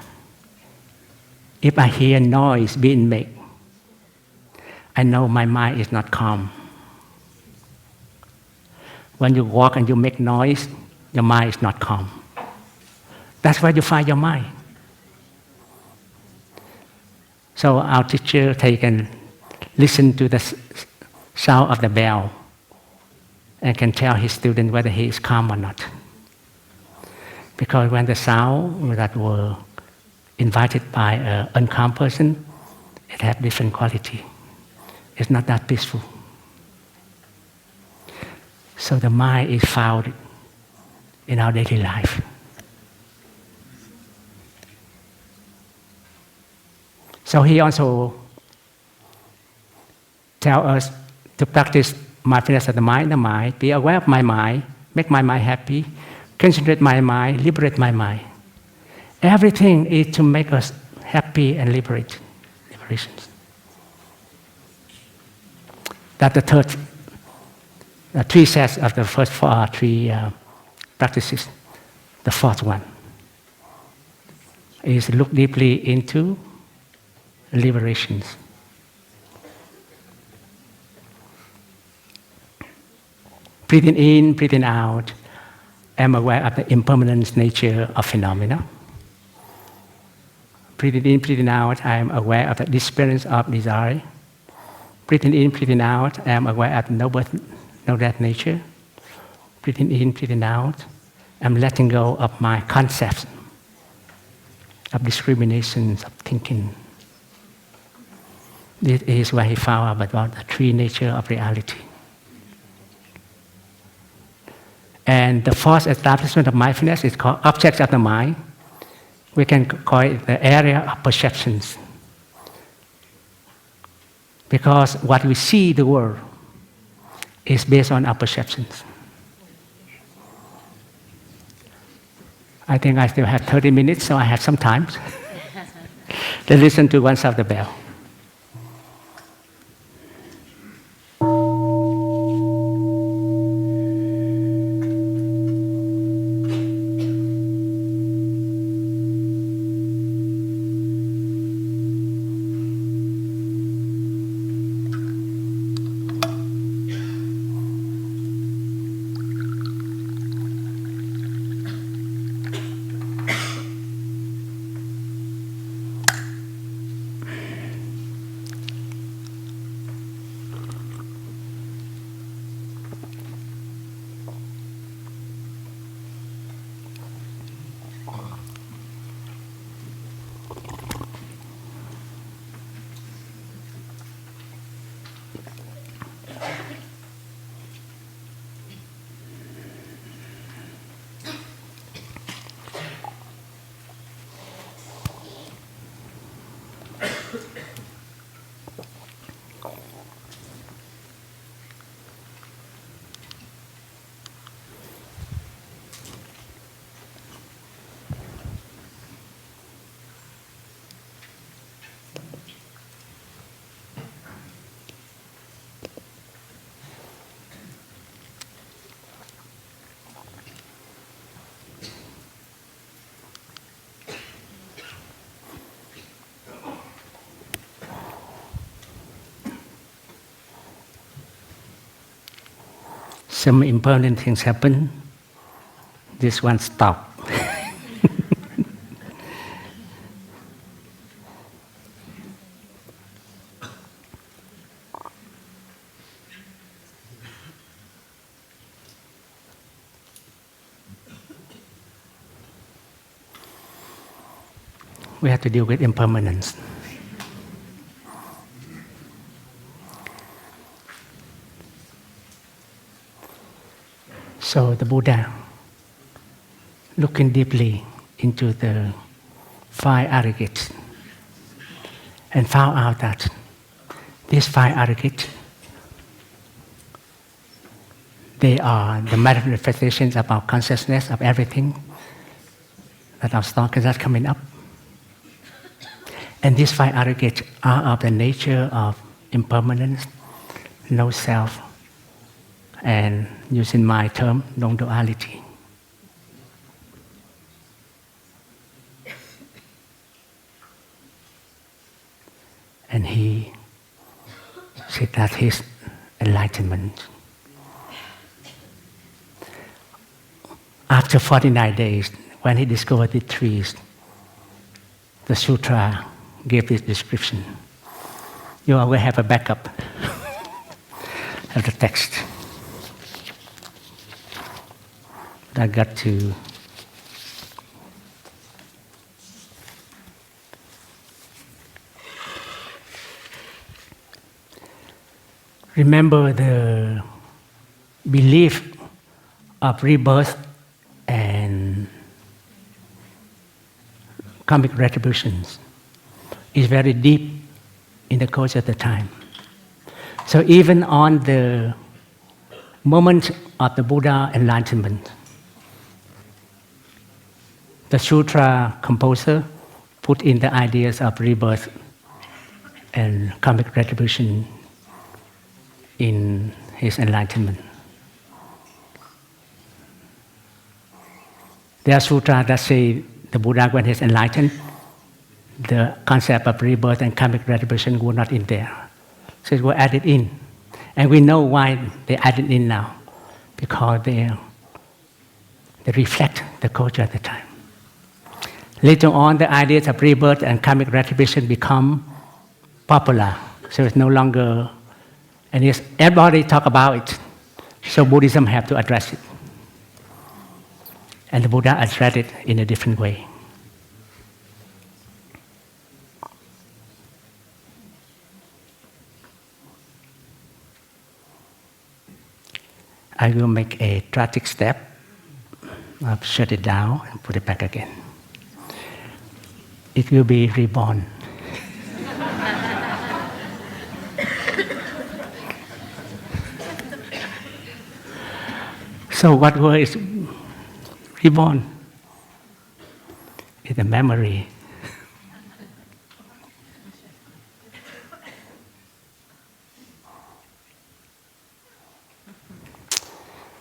if I hear noise being made, I know my mind is not calm. When you walk and you make noise, your mind is not calm. That's where you find your mind. So our teacher can listen to the sound of the bell and can tell his student whether he is calm or not. Because when the sound that were invited by an uncalm person, it has different quality. It's not that peaceful. So the mind is found in our daily life. So he also tells us to practice mindfulness of the mind, be aware of my mind, make my mind happy, concentrate my mind, liberate my mind. Everything is to make us happy and liberations. That's the third. 3 sets of the first 3 practices. The fourth one is look deeply into liberations. Breathing in, breathing out, I'm aware of the impermanent nature of phenomena. Breathing in, breathing out, I am aware of the disappearance of desire. Breathing in, breathing out, I am aware of no birth, no death nature. Breathing in, breathing out, I'm letting go of my concepts, of discriminations, of thinking. This is where he found out about the 3 nature of reality. And the fourth establishment of mindfulness is called objects of the mind. We can call it the area of perceptions. Because what we see the world is based on our perceptions. I think I still have 30 minutes, so I have some time. Let's listen to one sound of the bell. Some impermanent things happen. This one stop. We have to deal with impermanence. So the Buddha, looking deeply into the 5 aggregates, and found out that these 5 aggregates, they are the manifestations of our consciousness, of everything that our thought is not coming up. And these 5 aggregates are of the nature of impermanence, no self, and using my term, non-duality. And he said that his enlightenment. After 49 days, when he discovered the trees, the sutra gave this description. You always have a backup of the text. I got to remember the belief of rebirth and karmic retributions is very deep in the course of the time. So even on the moment of the Buddha enlightenment, the sutra composer put in the ideas of rebirth and karmic retribution in his enlightenment. There are sutras that say the Buddha, when he's enlightened, the concept of rebirth and karmic retribution were not in there. So it was added in. And we know why they added in now, because they reflect the culture at the time. Later on, the ideas of rebirth and karmic retribution become popular. So it's no longer, and yes, everybody talk about it. So Buddhism have to address it. And the Buddha addressed it in a different way. I will make a drastic step. I'll shut it down and put it back again. It will be reborn. So what word is reborn? It's a memory.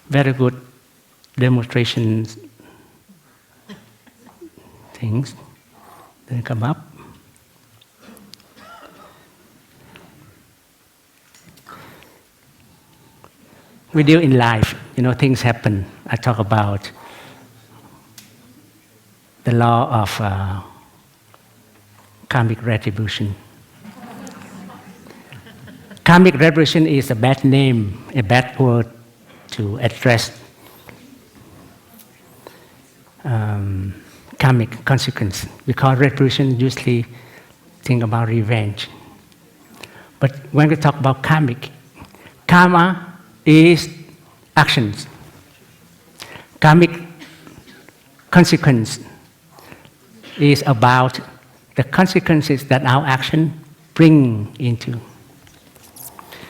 Very good demonstrations things. Then come up. We deal in life, things happen. I talk about the law of karmic retribution. Karmic retribution is a bad name, a bad word to address karmic consequence, because retribution usually think about revenge. But when we talk about karmic, karma is actions. Karmic consequence is about the consequences that our action bring into.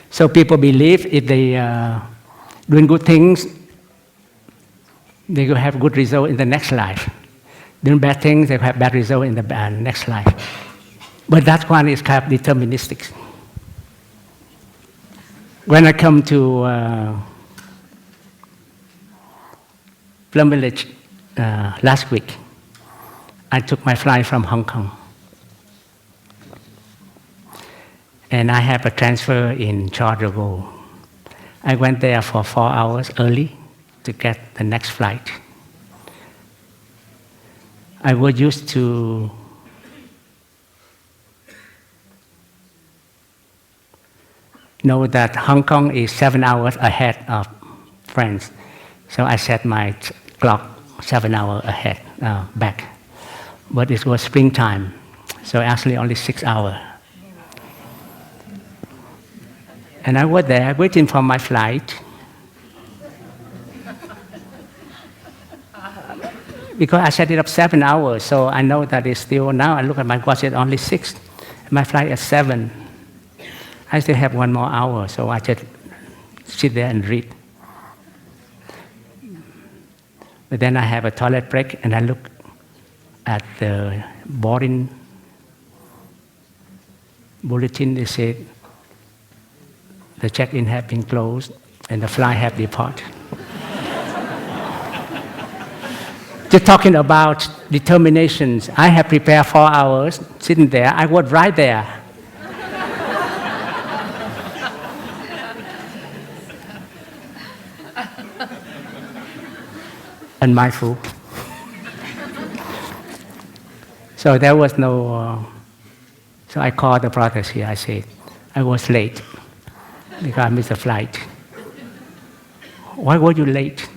So people believe if they doing good things, they will have good result in the next life. Doing bad things, they will have bad result in the next life. But that one is kind of deterministic. When I come to Plum Village last week, I took my flight from Hong Kong. And I have a transfer in Charles de Gaulle. I went there for 4 hours early to get the next flight. I was used to know that Hong Kong is 7 hours ahead of France. So I set my clock 7 hours ahead, back. But it was springtime, so actually only 6 hours. And I was there waiting for my flight. Because I set it up 7 hours, so I know that it's still, now I look at my watch, it's only 6. My flight is 7. I still have 1 more hour, so I just sit there and read. But then I have a toilet break, and I look at the boarding bulletin. They said the check-in has been closed, and the flight has departed. Just talking about determinations, I have prepared 4 hours, sitting there, I was right there. Unmindful. So there was no, so I called the brothers here, I said, I was late because I missed the flight. Why were you late?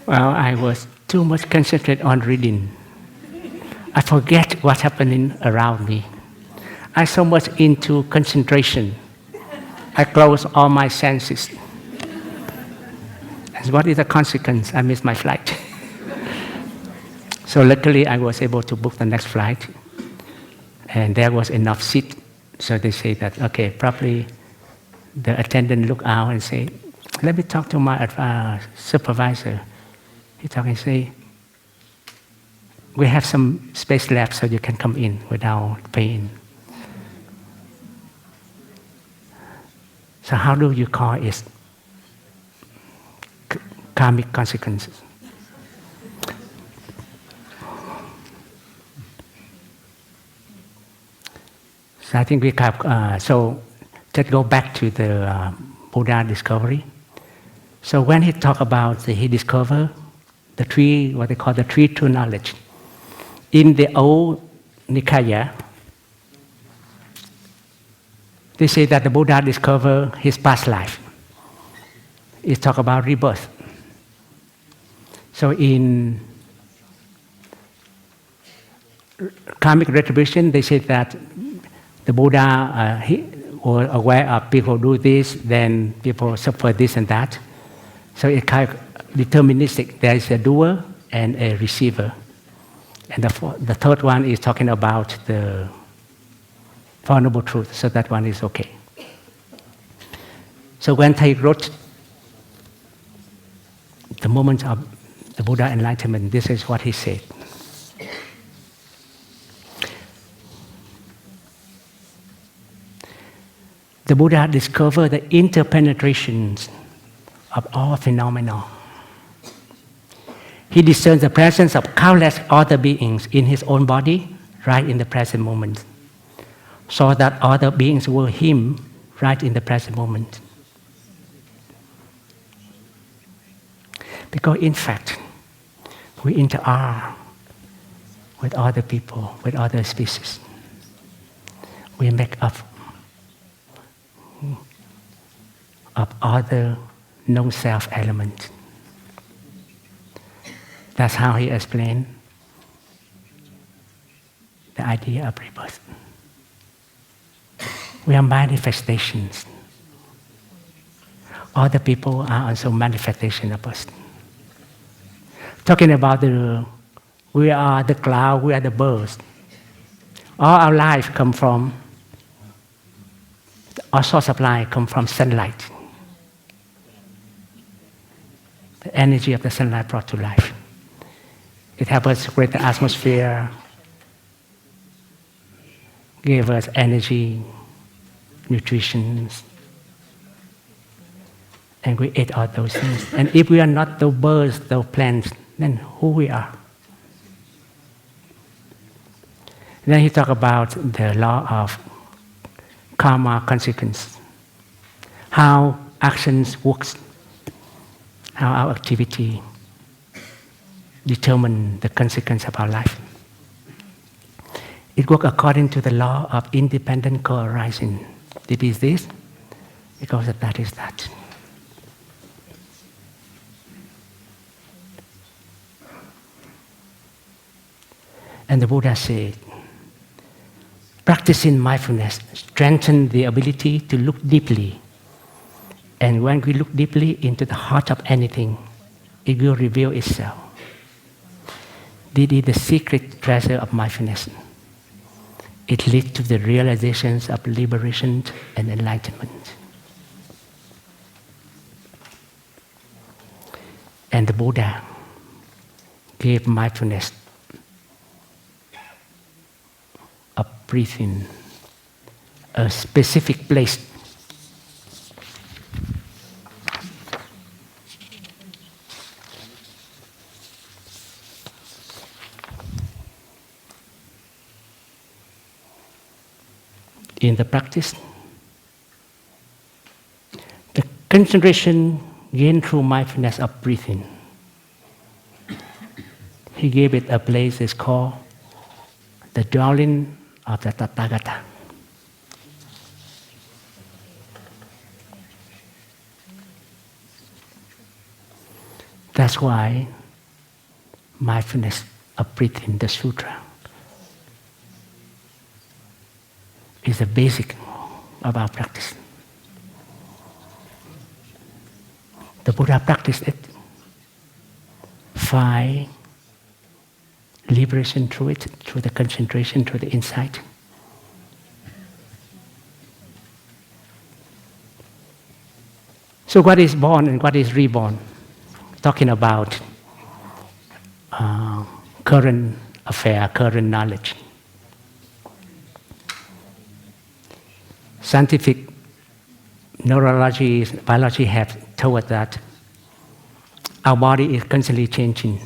Well, I was too much concentrated on reading. I forget what's happening around me. I so much into concentration. I close all my senses. And what is the consequence? I missed my flight. So luckily, I was able to book the next flight. And there was enough seat. So they say that, okay, probably the attendant looked out and said, let me talk to my supervisor. He talked and say, we have some space left so you can come in without paying. So how do you call it? Karmic consequences. So I think we have, so let's go back to the Buddha discovery. So when he talked about, he discovered the three, what they call the three true knowledge. In the old Nikaya, they say that the Buddha discovered his past life. It talks about rebirth. So in Karmic Retribution, they say that the Buddha he was aware of people do this, then people suffer this and that. So it's kind of deterministic. There is a doer and a receiver. And the third one is talking about the Four Noble Truths, so that one is okay. So when they wrote the moment of the Buddha enlightenment, this is what he said. The Buddha discovered the interpenetrations of all phenomena. He discerns the presence of countless other beings in his own body right in the present moment, so that other beings were him right in the present moment. Because in fact, we interact with other people, with other species. We make up of other non-self elements. That's how he explained the idea of rebirth. We are manifestations. other people are also manifestation of us. Talking about we are the cloud, we are the birds. All our life come from, our source of life come from sunlight. The energy of the sunlight brought to life. It helps us create the atmosphere, gave us energy, nutrition, and we ate all those things. And if we are not those birds, those plants, then who we are? Then he talked about the law of karma consequence, how actions works, how our activity determine the consequence of our life. It works according to the law of independent co-arising. It is this, because that is that. And the Buddha said, practicing mindfulness strengthens the ability to look deeply. And when we look deeply into the heart of anything, it will reveal itself. This is the secret treasure of mindfulness. It leads to the realizations of liberation and enlightenment. And the Buddha gave mindfulness a breathing, a specific place. In the practice, the concentration gained through mindfulness of breathing, he gave it a place that's called the dwelling of the Tathagata. That's why mindfulness of breathing, the sutra, is the basic of our practice. The Buddha practiced it, find liberation through it, through the concentration, through the insight. So what is born and what is reborn? Talking about current affair, current knowledge. Scientific neurology, biology have told us that our body is constantly changing.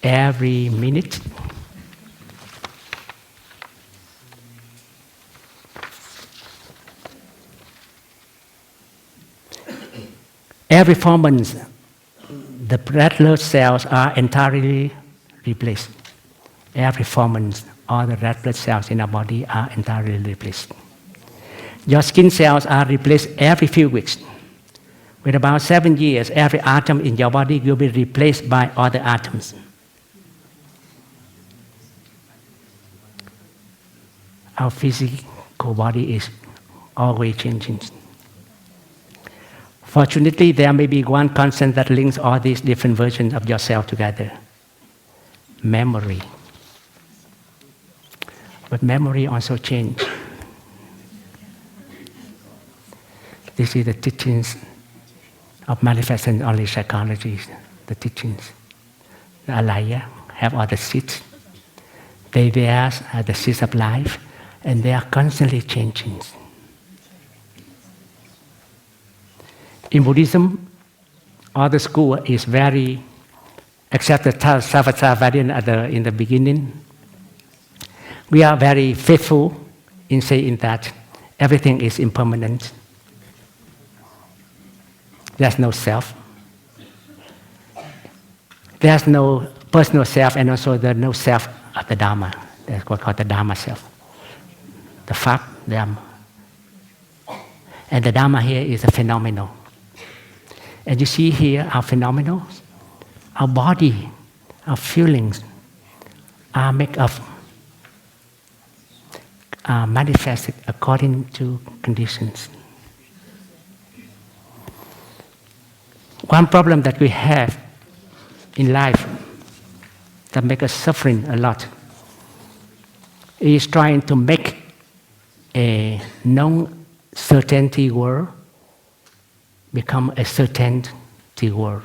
Every minute, every 4 months, the red blood cells are entirely replaced. Every 4 months, all the red blood cells in our body are entirely replaced. Your skin cells are replaced every few weeks. With about 7 years, every atom in your body will be replaced by other atoms. Our physical body is always changing. Fortunately, there may be one constant that links all these different versions of yourself together: memory. But memory also changes. This is the teachings of manifest and only psychology, the teachings. The alaya have all the seeds. The Vedas are the seeds of life, and they are constantly changing. In Buddhism, all the school is very, except the Savasana variant in the beginning, we are very faithful in saying that everything is impermanent. There's no self. There's no personal self, and also there's no self of the Dharma. That's what's called the Dharma self. The Phap Kham. And the Dharma here is a phenomenal. And you see here our phenomenal, our body, our feelings are made of are manifested according to conditions. One problem that we have in life that makes us suffering a lot is trying to make a non-certainty world become a certainty world.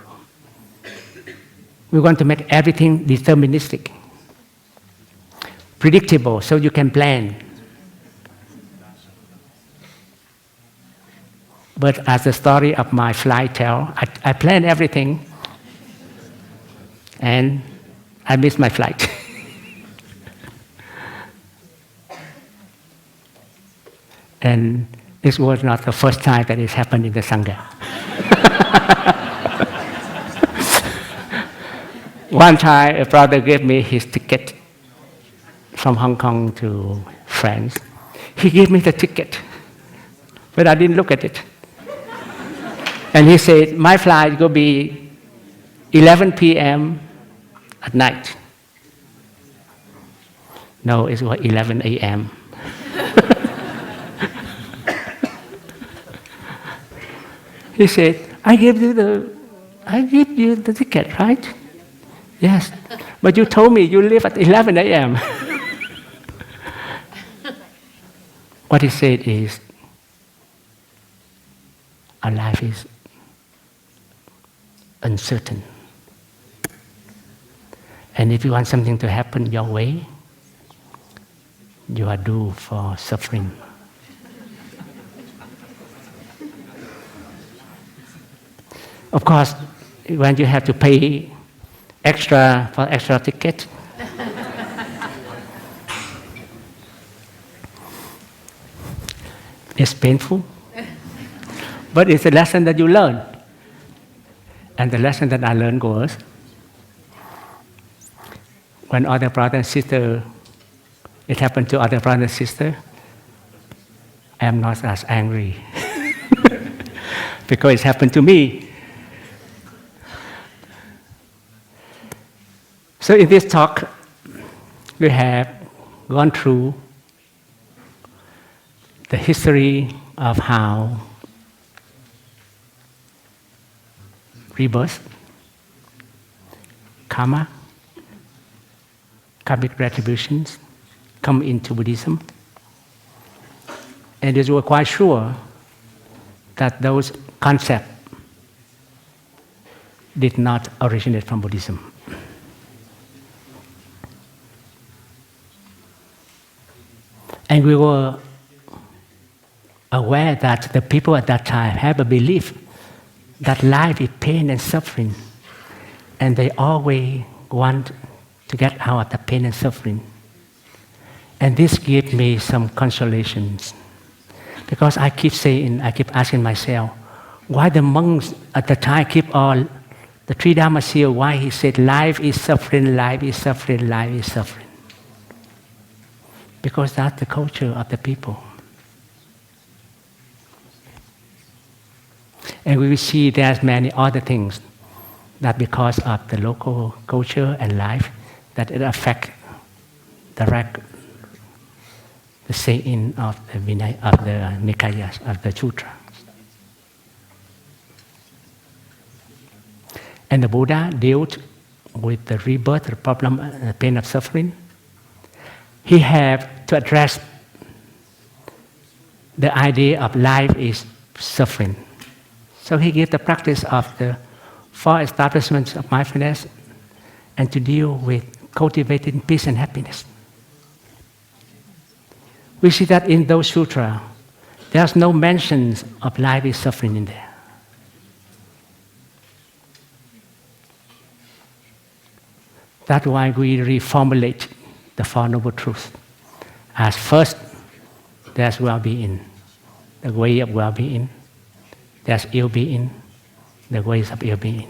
We want to make everything deterministic, predictable, so you can plan. But as the story of my flight tells, I planned everything, and I missed my flight. And this was not the first time that it happened in the Sangha. One time, a brother gave me his ticket from Hong Kong to France. He gave me the ticket, but I didn't look at it. And he said, my flight will be 11 p.m. at night. No, it was 11 a.m. He said, I gave you the ticket, right? Yes, but you told me you leave at 11 a.m. What he said is, our life is uncertain. And if you want something to happen your way, you are due for suffering. Of course, when you have to pay extra for extra ticket, it's painful, but it's a lesson that you learn. And the lesson that I learned was, when other brother and sister, it happened to other brother and sister, I am not as angry because it happened to me. So in this talk, we have gone through the history of how rebirth, karma, karmic retributions come into Buddhism. And we were quite sure that those concepts did not originate from Buddhism. And we were aware that the people at that time have a belief that life is pain and suffering, and they always want to get out of the pain and suffering. And this gave me some consolations, because I keep asking myself, why the monks at the time keep all the three dhammas here, why he said life is suffering, life is suffering, life is suffering. Because that's the culture of the people. And we will see there's many other things that because of the local culture and life, that it affects the saying of the Vinaya, of the Nikayas, of the Sutra. And the Buddha dealt with the rebirth, the problem, the pain of suffering. He had to address the idea of life is suffering. So he gave the practice of the 4 establishments of mindfulness and to deal with cultivating peace and happiness. We see that in those sutras, there's no mentions of life is suffering in there. That's why we reformulate the Four Noble Truths. As first, there's well-being, the way of well-being. There's ill-being, the ways of ill-being.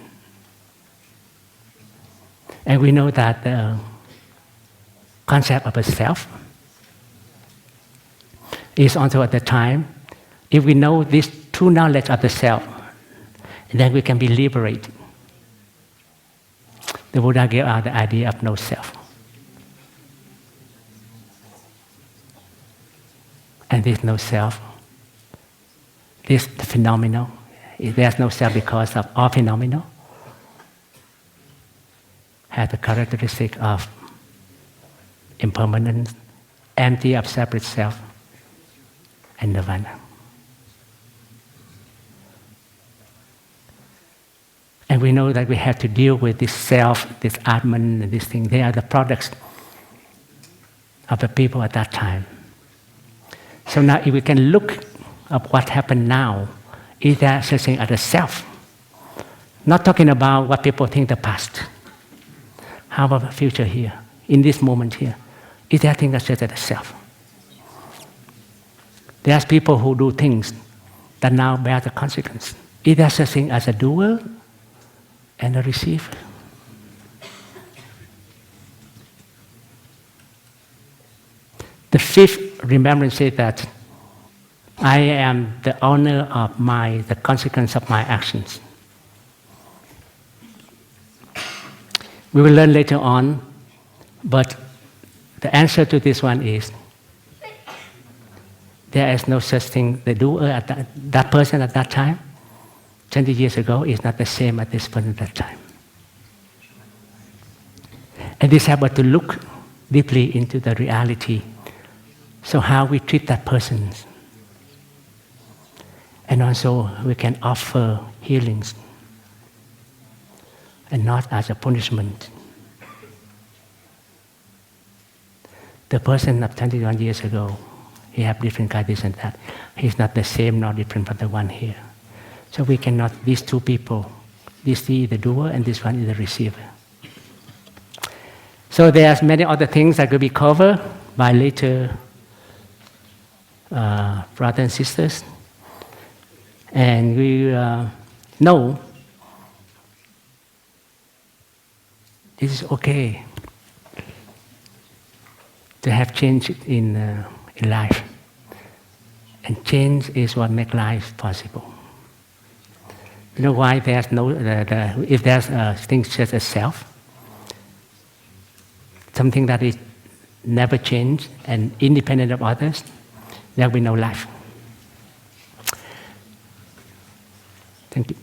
And we know that the concept of a self is also at the time, if we know this true knowledge of the self, then we can be liberated. The Buddha gave out the idea of no self. and there's no self. This phenomenal. There's no self because of all phenomenal have the characteristic of impermanence, empty of separate self, and nirvana. And we know that we have to deal with this self, this Atman, and this thing. They are the products of the people at that time. So now if we can look at what happened now, is there such thing as a self? Not talking about what people think the past. How about the future here, in this moment here? Is there a thing that's just as a self? There's people who do things that now bear the consequence. Is there such thing as a doer and a receiver? The fifth remembrance says that I am the owner of the consequence of my actions. We will learn later on, but the answer to this one is there is no such thing. The doer at that person at that time, 20 years ago, is not the same as this person at that time. And this has to look deeply into the reality. So how we treat that person. And also we can offer healings and not as a punishment. The person of 21 years ago, he had different kind, this and that. He's not the same nor different from the one here. So we cannot, these two people, this is the doer and this one is the receiver. So there's many other things that could be covered by later brothers and sisters. And we know this is okay to have change in life. And change is what makes life possible. You know why there's no, if there's things such as self, something that is never changed and independent of others, there will be no life. Thank you.